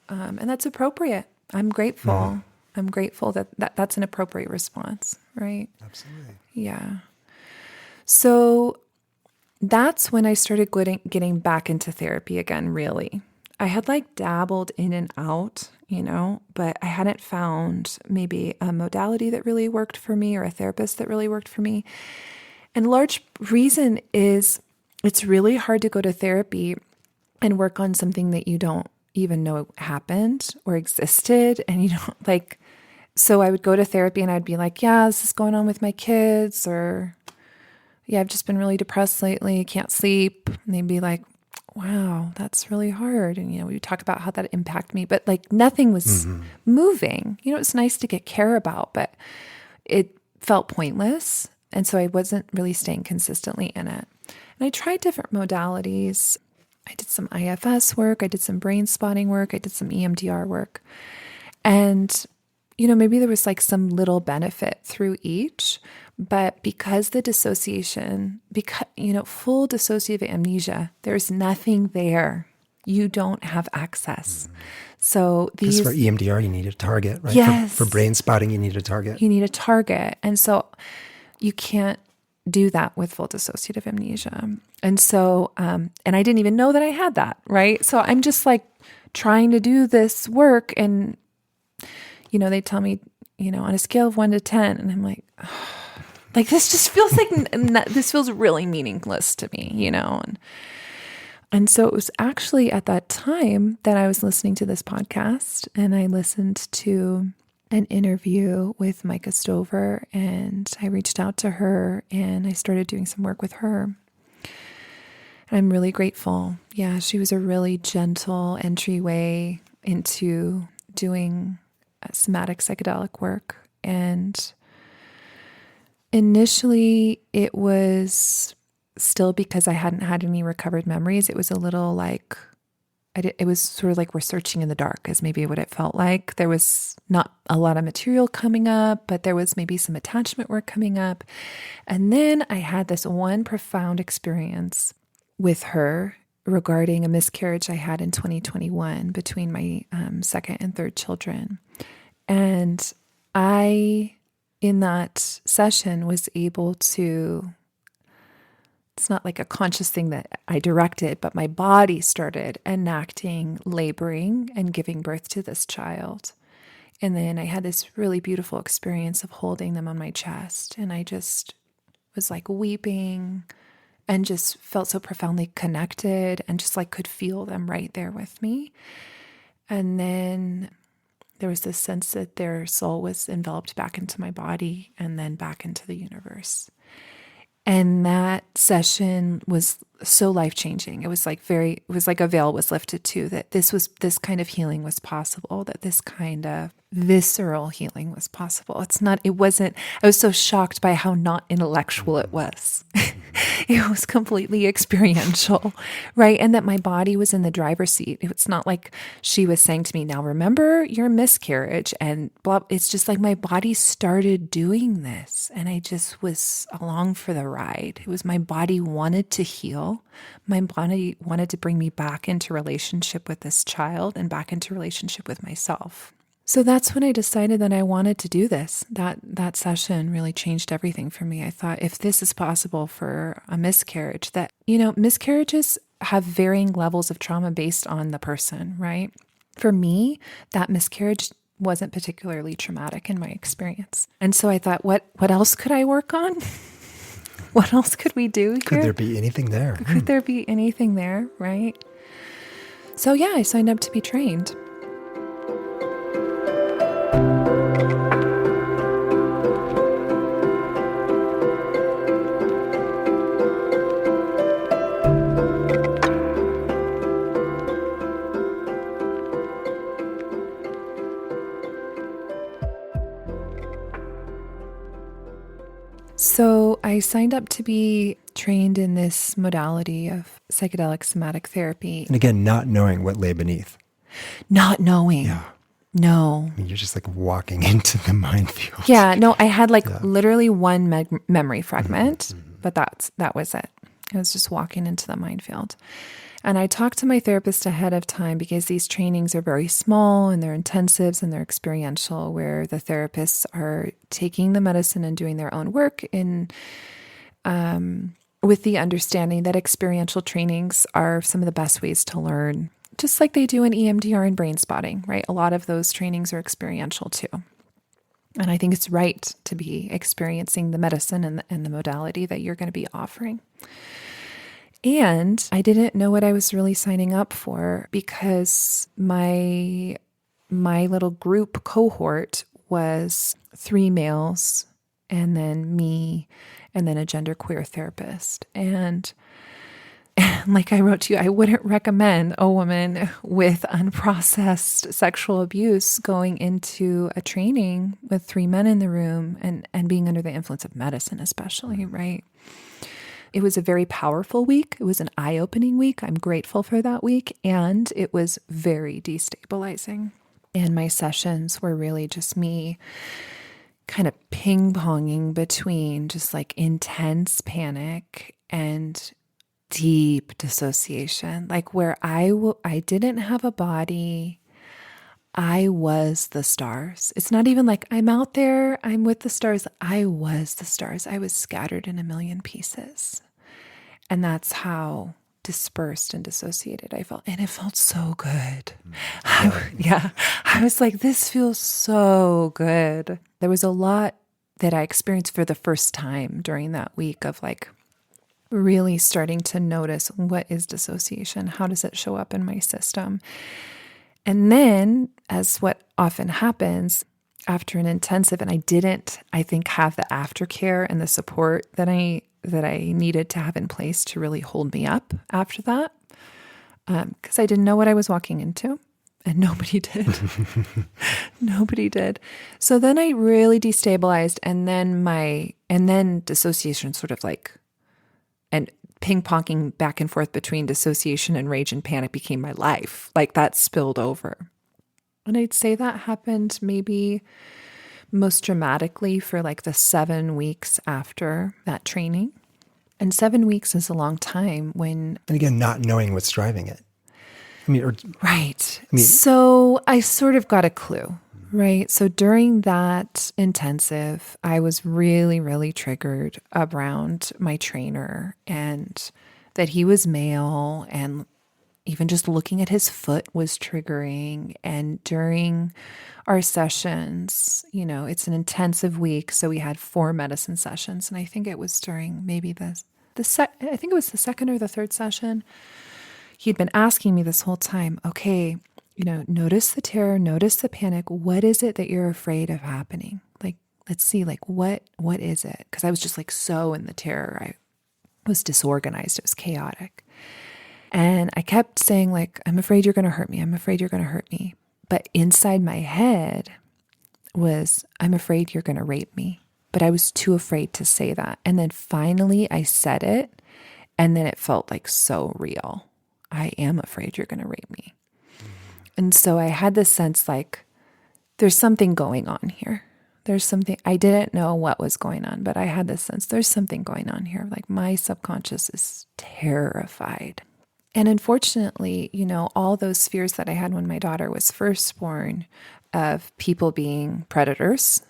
And that's appropriate. I'm grateful. Mm-hmm. I'm grateful that that's an appropriate response, right? Absolutely. Yeah. So that's when I started getting back into therapy again, really. I had like dabbled in and out, but I hadn't found maybe a modality that really worked for me or a therapist that really worked for me. And large reason is it's really hard to go to therapy and work on something that you don't even know happened or existed. And so I would go to therapy and I'd be like, yeah, this is going on with my kids, or yeah, I've just been really depressed lately, can't sleep. And they'd be like, wow, that's really hard. And, we would talk about how that impacted me, but like nothing was moving. It's nice to get care about, but it felt pointless. And so I wasn't really staying consistently in it. And I tried different modalities. I did some IFS work. I did some brain spotting work. I did some EMDR work. And, maybe there was like some little benefit through each, but because the dissociation, full dissociative amnesia, there's nothing there. You don't have access. So because for EMDR, you need a target, right? Yes. For brain spotting, you need a target. You need a target. And so you can't do that with full dissociative amnesia. And so, and I didn't even know that I had that, right? So I'm just like trying to do this work, and, they tell me, on a scale of 1 to 10, and I'm like, oh, like, this just feels like, this feels really meaningless to me, And so it was actually at that time that I was listening to this podcast, and I listened to an interview with Micah Stover, and I reached out to her and I started doing some work with her. And I'm really grateful. Yeah, she was a really gentle entryway into doing somatic psychedelic work. And initially it was still because I hadn't had any recovered memories. It was a little like, it was sort of like we're searching in the dark, is maybe what it felt like. There was not a lot of material coming up, but there was maybe some attachment work coming up. And then I had this one profound experience with her regarding a miscarriage I had in 2021 between my second and third children. And I, in that session, was able to, it's not like a conscious thing that I directed, but my body started enacting laboring and giving birth to this child. And then I had this really beautiful experience of holding them on my chest. And I just was like weeping and just felt so profoundly connected and just like could feel them right there with me. And then there was this sense that their soul was enveloped back into my body and then back into the universe. And that session was so life-changing. It was like a veil was lifted too, that this kind of healing was possible, that this kind of visceral healing was possible. I was so shocked by how not intellectual it was. It was completely experiential, right? And that my body was in the driver's seat. It's not like she was saying to me, now remember your miscarriage and blah. It's just like my body started doing this and I just was along for the ride. It was my body wanted to heal. My body wanted to bring me back into relationship with this child and back into relationship with myself. So that's when I decided that I wanted to do this. That session really changed everything for me. I thought, if this is possible for a miscarriage, that, miscarriages have varying levels of trauma based on the person, right? For me, that miscarriage wasn't particularly traumatic in my experience. And so I thought, what else could I work on? What else could we do here? Could there be anything there? Could there be anything there, right? So yeah, I signed up to be trained. So I signed up to be trained in this modality of psychedelic somatic therapy. And again, not knowing what lay beneath. Not knowing. Yeah. No. I mean, you're just like walking into the minefield. Yeah. No, I had literally one memory fragment, but that was it. I was just walking into the minefield. And I talked to my therapist ahead of time because these trainings are very small and they're intensives and they're experiential, where the therapists are taking the medicine and doing their own work with the understanding that experiential trainings are some of the best ways to learn, just like they do in EMDR and brain spotting, right? A lot of those trainings are experiential too. And I think it's right to be experiencing the medicine and the modality that you're going to be offering. And I didn't know what I was really signing up for, because my little group cohort was 3 males and then me and then a genderqueer therapist. And like I wrote to you, I wouldn't recommend a woman with unprocessed sexual abuse going into a training with 3 men in the room and being under the influence of medicine, especially, right? It was a very powerful week. It was an eye-opening week. I'm grateful for that week. And it was very destabilizing. And my sessions were really just me kind of ping-ponging between just like intense panic and deep dissociation, like where I didn't have a body. I was the stars. It's not even like I'm out there, I'm with the stars. I was the stars. I was scattered in a million pieces. And that's how dispersed and dissociated I felt. And it felt so good. I was like, this feels so good. There was a lot that I experienced for the first time during that week of like really starting to notice, what is dissociation? How does it show up in my system? And then, as what often happens after an intensive, and I didn't, I think, have the aftercare and the support that I needed to have in place to really hold me up after that, because I didn't know what I was walking into, and nobody did. Nobody did. So then I really destabilized, and then dissociation sort of like, and ping-ponging back and forth between dissociation and rage and panic became my life. Like that spilled over. And I'd say that happened maybe most dramatically for like the 7 weeks after that training. And 7 weeks is a long time when... And again, not knowing what's driving it. Right. So I sort of got a clue, right? So during that intensive, I was really, really triggered around my trainer, and that he was male, and even just looking at his foot was triggering. And during our sessions, it's an intensive week. So we had 4 medicine sessions. And I think it was during maybe I think it was the second or the third session. He'd been asking me this whole time, okay, notice the terror, notice the panic. What is it that you're afraid of happening? Like, let's see, like, what is it? Because I was just like so in the terror. I was disorganized. It was chaotic. And I kept saying like, I'm afraid you're going to hurt me. I'm afraid you're going to hurt me. But inside my head was, I'm afraid you're going to rape me. But I was too afraid to say that. And then finally I said it. And then it felt like so real. I am afraid you're going to rape me. And so I had this sense like, there's something going on here. There's something, I didn't know what was going on, but I had this sense there's something going on here. Like my subconscious is terrified. And unfortunately, all those fears that I had when my daughter was first born of people being predators,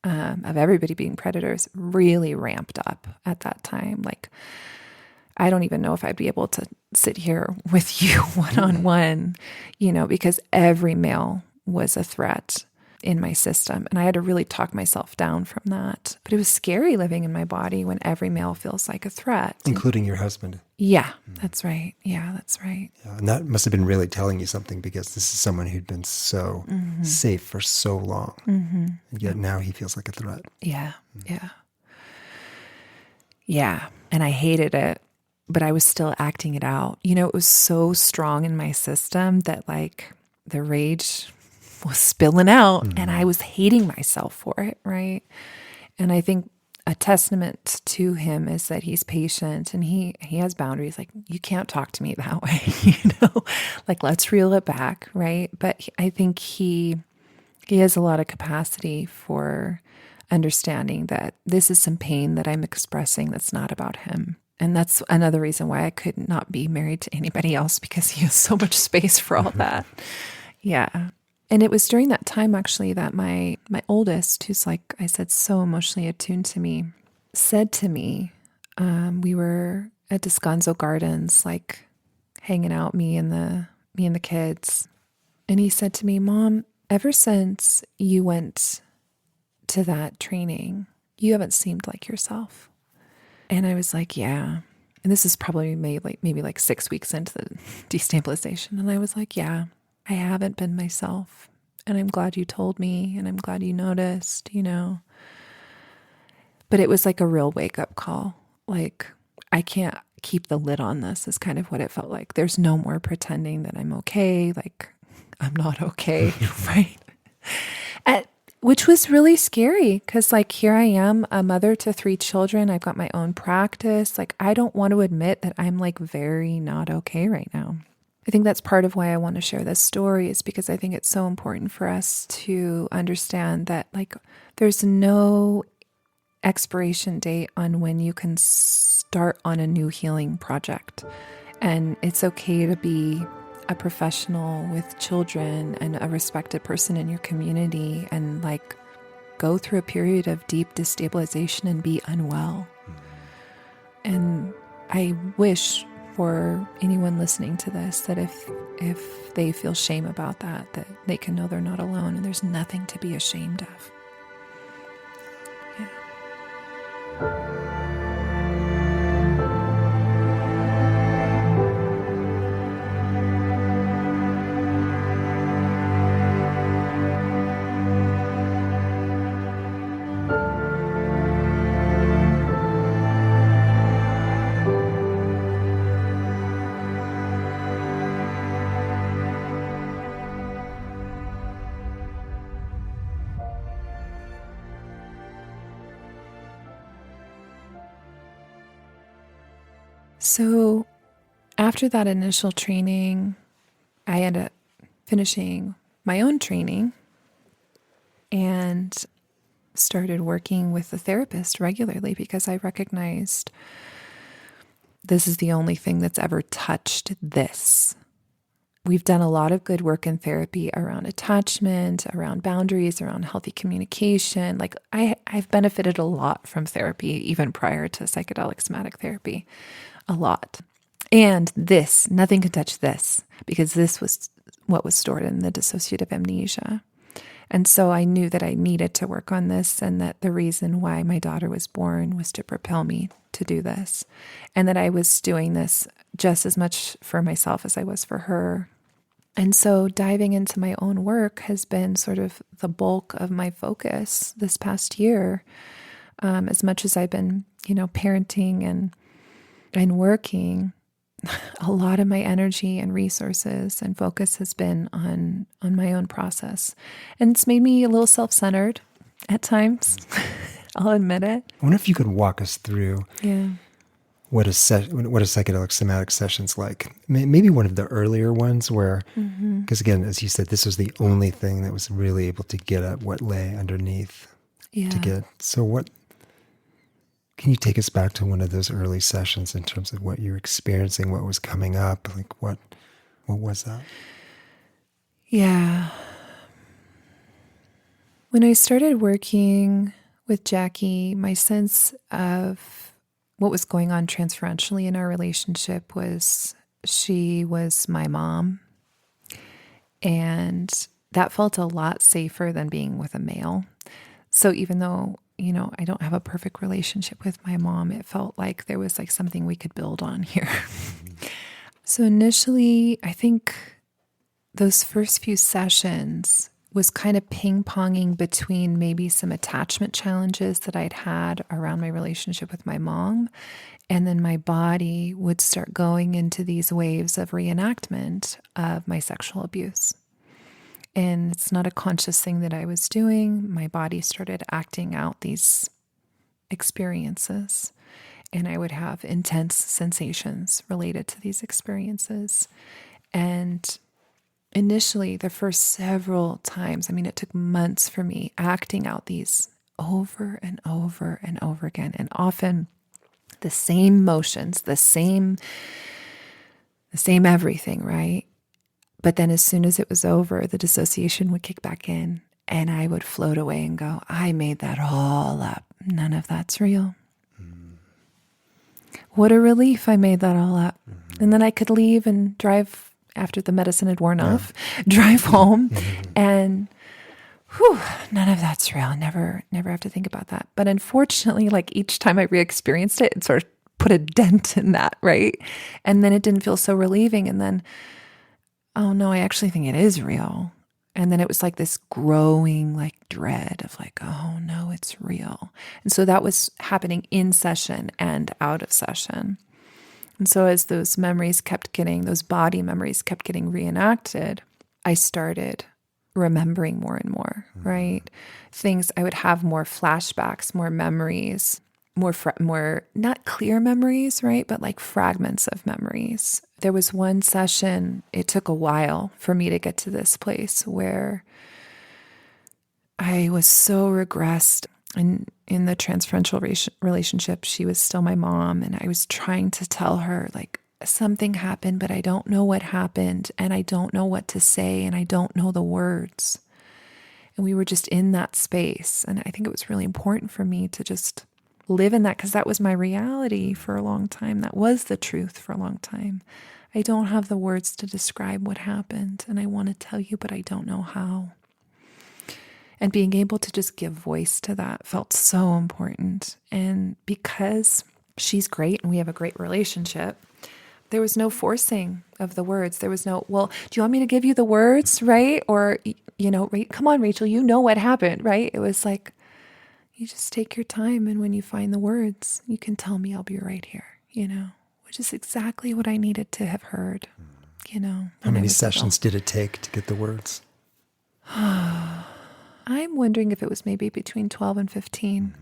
of everybody being predators, really ramped up at that time. Like, I don't even know if I'd be able to sit here with you one-on-one, because every male was a threat in my system. And I had to really talk myself down from that. But it was scary living in my body when every male feels like a threat. Including your husband. Yeah, that's right. Yeah, that's right. Yeah, and that must have been really telling you something, because this is someone who'd been so safe for so long. And yet now he feels like a threat. Yeah, yeah. Yeah, and I hated it, but I was still acting it out. It was so strong in my system that like the rage was spilling out and I was hating myself for it, right? And I think a testament to him is that he's patient and he has boundaries. Like, you can't talk to me that way, like, let's reel it back, right? But I think he has a lot of capacity for understanding that this is some pain that I'm expressing that's not about him. And that's another reason why I could not be married to anybody else, because he has so much space for all that. Yeah. And it was during that time, actually, that my oldest, who's, like I said, so emotionally attuned to me, said to me, we were at Descanso Gardens, like hanging out, me and the kids. And he said to me, "Mom, ever since you went to that training, you haven't seemed like yourself." And I was like, yeah. And this is probably maybe like 6 weeks into the destabilization. And I was like, yeah, I haven't been myself. And I'm glad you told me, and I'm glad you noticed, But it was like a real wake-up call. Like, I can't keep the lid on this, is kind of what it felt like. There's no more pretending that I'm okay. Like, I'm not okay, right? Which was really scary, because like, here I am, a mother to 3 children. I've got my own practice. Like, I don't want to admit that I'm like very not okay right now. I think that's part of why I want to share this story, is because I think it's so important for us to understand that like, there's no expiration date on when you can start on a new healing project. And it's okay to be a professional with children and a respected person in your community and like go through a period of deep destabilization and be unwell. And I wish for anyone listening to this that if they feel shame about that they can know they're not alone and there's nothing to be ashamed of. Yeah. So after that initial training, I ended up finishing my own training and started working with a therapist regularly, because I recognized this is the only thing that's ever touched this. We've done a lot of good work in therapy around attachment, around boundaries, around healthy communication. Like, I've benefited a lot from therapy, even prior to psychedelic somatic therapy. A lot. And this, nothing could touch this, because this was what was stored in the dissociative amnesia. And so I knew that I needed to work on this, and that the reason why my daughter was born was to propel me to do this. And that I was doing this just as much for myself as I was for her. And so diving into my own work has been sort of the bulk of my focus this past year. As much as I've been, parenting and working, a lot of my energy and resources and focus has been on my own process. And it's made me a little self-centered at times. I'll admit it. I wonder if you could walk us through what a psychedelic somatic session's like. Maybe one of the earlier ones where, because again, as you said, this was the only thing that was really able to get at what lay underneath to get. So can you take us back to one of those early sessions in terms of what you're experiencing, what was coming up? Like, what was that? Yeah. When I started working with Jackie, my sense of what was going on transferentially in our relationship was she was my mom. And that felt a lot safer than being with a male. So even though, I don't have a perfect relationship with my mom, it felt like there was like something we could build on here. So initially, I think those first few sessions was kind of ping-ponging between maybe some attachment challenges that I'd had around my relationship with my mom. And then my body would start going into these waves of reenactment of my sexual abuse. And it's not a conscious thing that I was doing. My body started acting out these experiences. And I would have intense sensations related to these experiences. And initially, the first several times, it took months for me acting out these over and over and over again. And often the same motions, the same everything, right? But then as soon as it was over, the dissociation would kick back in and I would float away and go, I made that all up. None of that's real. What a relief I made that all up. And then I could leave and drive after the medicine had worn off, drive home and none of that's real. Never have to think about that. But unfortunately, like each time I re-experienced it, it sort of put a dent in that, right? And then it didn't feel so relieving. And then, oh no, I actually think it is real. And then it was like this growing like dread of like, oh no, it's real. And so that was happening in session and out of session. And so as those body memories kept getting reenacted, I started remembering more and more, right? Things, I would have more flashbacks, more memories, more not clear memories, right? But like fragments of memories. There was one session, it took a while for me to get to this place where I was so regressed. And in the transferential relationship, she was still my mom. And I was trying to tell her, like, something happened, but I don't know what happened. And I don't know what to say. And I don't know the words. And we were just in that space. And I think it was really important for me to just live in that because that was my reality for a long time. That was the truth for a long time. I don't have the words to describe what happened. And I want to tell you, but I don't know how. And being able to just give voice to that felt so important. And because she's great and we have a great relationship, there was no forcing of the words. There was no, well, do you want me to give you the words, right? Or, come on, Rachel, you know what happened, right? It was like, you just take your time. And when you find the words, you can tell me I'll be right here, which is exactly what I needed to have heard, How many sessions did it take to get the words? I'm wondering if it was maybe between 12 and 15.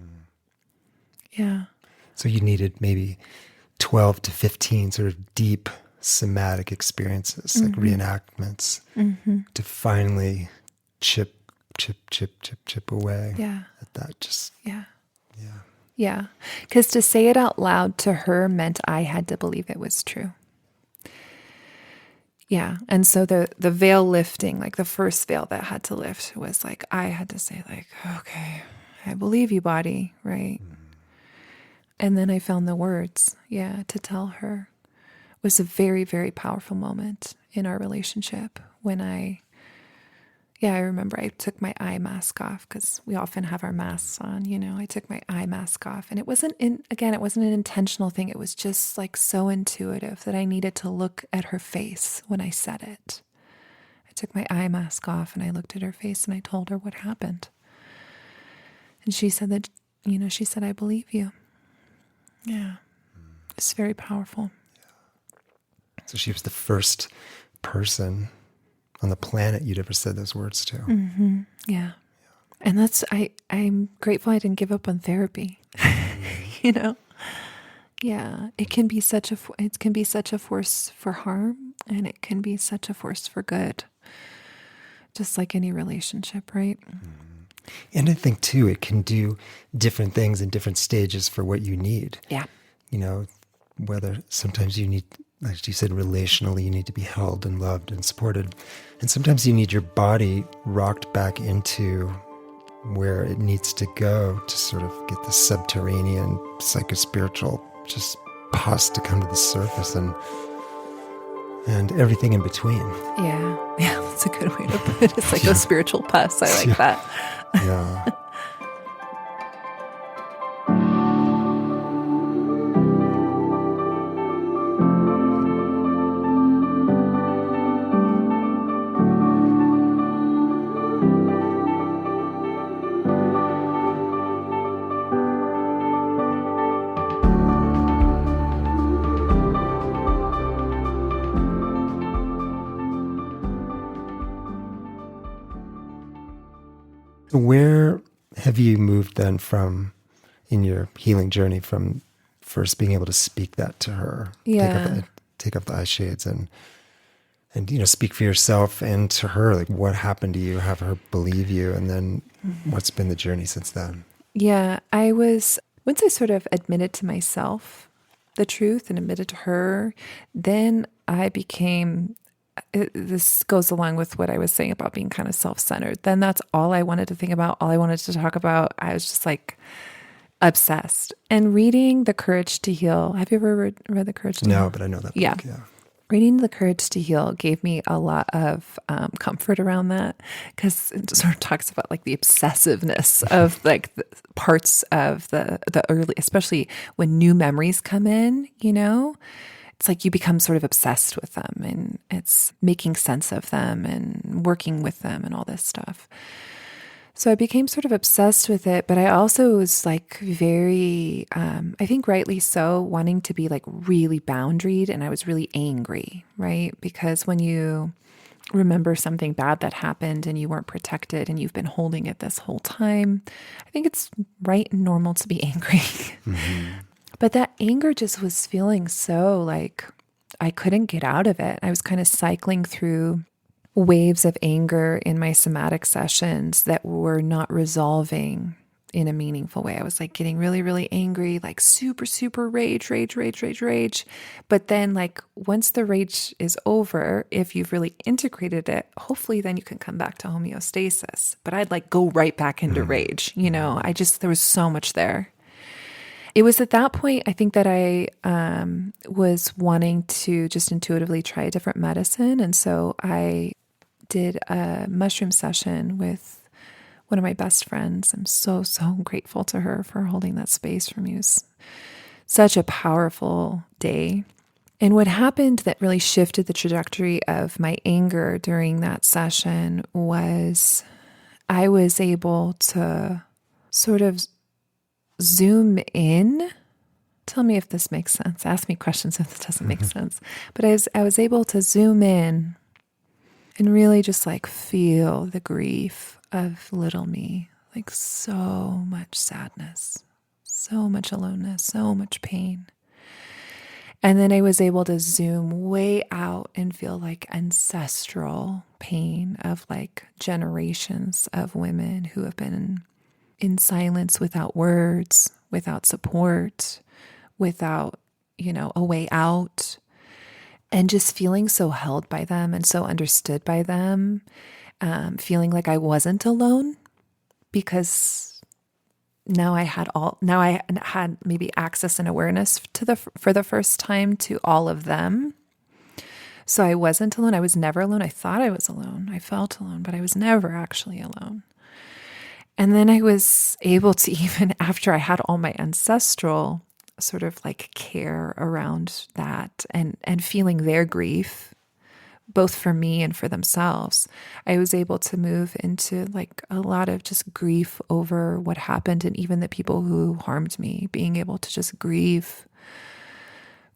Yeah. So you needed maybe 12 to 15 sort of deep somatic experiences, like reenactments, to finally chip away at that. Yeah. Because to say it out loud to her meant I had to believe it was true. Yeah. And so the veil lifting, like the first veil that had to lift was like, I had to say like, okay, I believe you, body, right? And then I found the words, to tell her. It was a very, very powerful moment in our relationship when I remember I took my eye mask off because we often have our masks on, I took my eye mask off and it wasn't an intentional thing. It was just like so intuitive that I needed to look at her face when I said it. I took my eye mask off and I looked at her face and I told her what happened. And she said that, she said, I believe you. Yeah. It's very powerful. So she was the first person on the planet you'd ever said those words to. Mm-hmm. Yeah. And that's, I'm grateful I didn't give up on therapy. Yeah. It can be such a force for harm and it can be such a force for good. Just like any relationship, right? And I think too, it can do different things in different stages for what you need. Yeah. Whether sometimes you need, like you said, relationally, you need to be held and loved and supported. And sometimes you need your body rocked back into where it needs to go to sort of get the subterranean psychospiritual just pus to come to the surface and everything in between. Yeah, that's a good way to put it. It's like a spiritual pus. I like that. Yeah. Where have you moved then from in your healing journey from first being able to speak that to her, Yeah. take off the eye shades and speak for yourself and to her, like what happened to you, have her believe you, and then what's been the journey since then? Yeah, once I sort of admitted to myself the truth and admitted to her, then I became, this goes along with what I was saying about being kind of self-centered. Then that's all I wanted to think about, all I wanted to talk about. I was just like obsessed. And reading The Courage to Heal. Have you ever read The Courage to Heal? No, but I know that book. Yeah. Reading The Courage to Heal gave me a lot of comfort around that, because it sort of talks about like the obsessiveness of like the parts of the early, especially when new memories come in, it's like you become sort of obsessed with them, and it's making sense of them and working with them and all this stuff. So I became sort of obsessed with it, but I also was like very, I think rightly so, wanting to be like really boundaried, and I was really angry, right? Because when you remember something bad that happened and you weren't protected and you've been holding it this whole time, I think it's right and normal to be angry. Mm-hmm. But that anger just was feeling so like I couldn't get out of it. I was kind of cycling through waves of anger in my somatic sessions that were not resolving in a meaningful way. I was like getting really, really angry, like super, super rage. But then like once the rage is over, if you've really integrated it, hopefully then you can come back to homeostasis. But I'd like go right back into rage. There was so much there. It was at that point, I think, that I was wanting to just intuitively try a different medicine. And so I did a mushroom session with one of my best friends. I'm so, so grateful to her for holding that space for me. It was such a powerful day. And what happened that really shifted the trajectory of my anger during that session was I was able to sort of zoom in. Tell me if this makes sense. Ask me questions if it doesn't make sense. But I was able to zoom in and really just like feel the grief of little me, like so much sadness, so much aloneness, so much pain. And then I was able to zoom way out and feel like ancestral pain of like generations of women who have been in silence, without words, without support, without, a way out. And just feeling so held by them and so understood by them, feeling like I wasn't alone, because now I had maybe access and awareness for the first time to all of them. So I wasn't alone. I was never alone. I thought I was alone. I felt alone, but I was never actually alone. And then I was able to, even after I had all my ancestral sort of like care around that and feeling their grief, both for me and for themselves, I was able to move into like a lot of just grief over what happened, and even the people who harmed me, being able to just grieve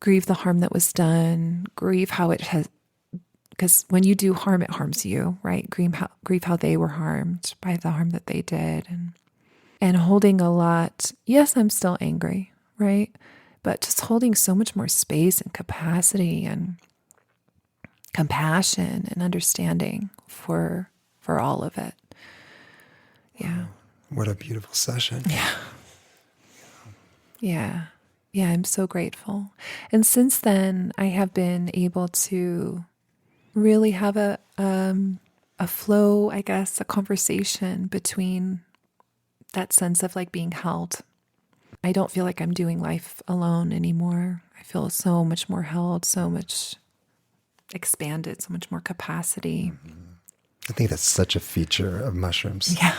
the harm that was done, grieve how it has, because when you do harm, it harms you, right? Grieve how they were harmed by the harm that they did, and holding a lot. Yes, I'm still angry, right? But just holding so much more space and capacity and compassion and understanding for all of it. Yeah. What a beautiful session. Yeah. I'm so grateful. And since then, I have been able to really have a flow, I guess, a conversation between that sense of like being held. I don't feel like I'm doing life alone anymore. I feel so much more held, so much expanded, so much more capacity. I think that's such a feature of mushrooms. Yeah.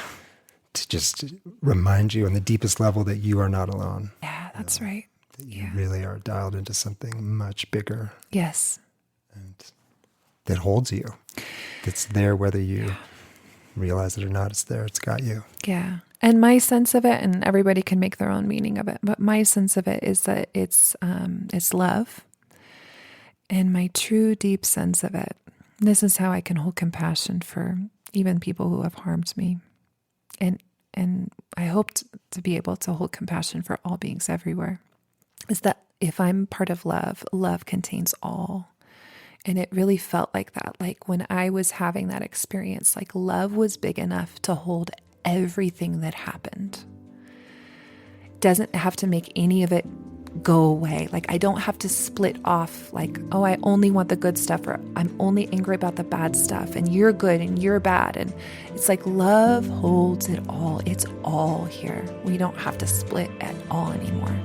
To just remind you on the deepest level that you are not alone. Yeah, that's right. That you really are dialed into something much bigger. Yes. And that holds you. That's there whether you realize it or not. It's there. It's got you. Yeah. And my sense of it, and everybody can make their own meaning of it, but my sense of it is that it's love. And my true deep sense of it, this is how I can hold compassion for even people who have harmed me. And I hope to be able to hold compassion for all beings everywhere, is that if I'm part of love, love contains all. And it really felt like that. Like when I was having that experience, like love was big enough to hold everything that happened. Doesn't have to make any of it go away. Like I don't have to split off like, oh, I only want the good stuff, or I'm only angry about the bad stuff, and you're good and you're bad. And it's like love holds it all. It's all here. We don't have to split at all anymore.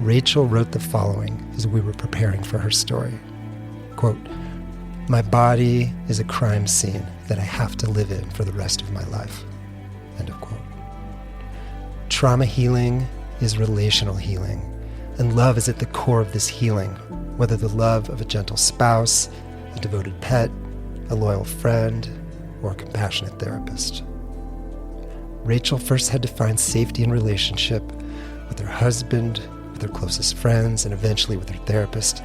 Rachel wrote the following as we were preparing for her story. Quote, "My body is a crime scene that I have to live in for the rest of my life." End of quote. Trauma healing is relational healing, and love is at the core of this healing, whether the love of a gentle spouse, a devoted pet, a loyal friend, or a compassionate therapist. Rachel first had to find safety in relationship with her husband, with her closest friends, and eventually with her therapist.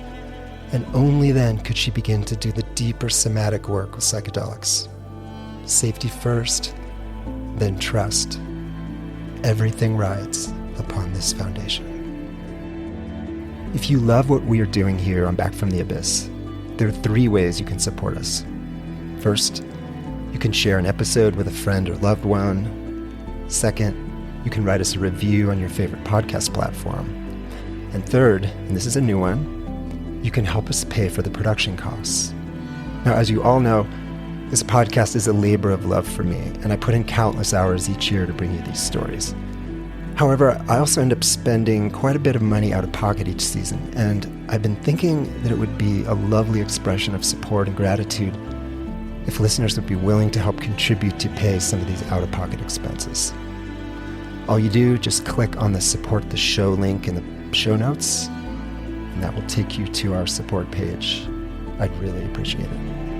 And only then could she begin to do the deeper somatic work with psychedelics. Safety first, then trust. Everything rides upon this foundation. If you love what we are doing here on Back from the Abyss, there are 3 ways you can support us. First, you can share an episode with a friend or loved one. Second, you can write us a review on your favorite podcast platform. And third, and this is a new one, you can help us pay for the production costs. Now, as you all know, this podcast is a labor of love for me, and I put in countless hours each year to bring you these stories. However, I also end up spending quite a bit of money out of pocket each season, and I've been thinking that it would be a lovely expression of support and gratitude if listeners would be willing to help contribute to pay some of these out-of-pocket expenses. All you do, just click on the Support the Show link in the show notes, and that will take you to our support page. I'd really appreciate it.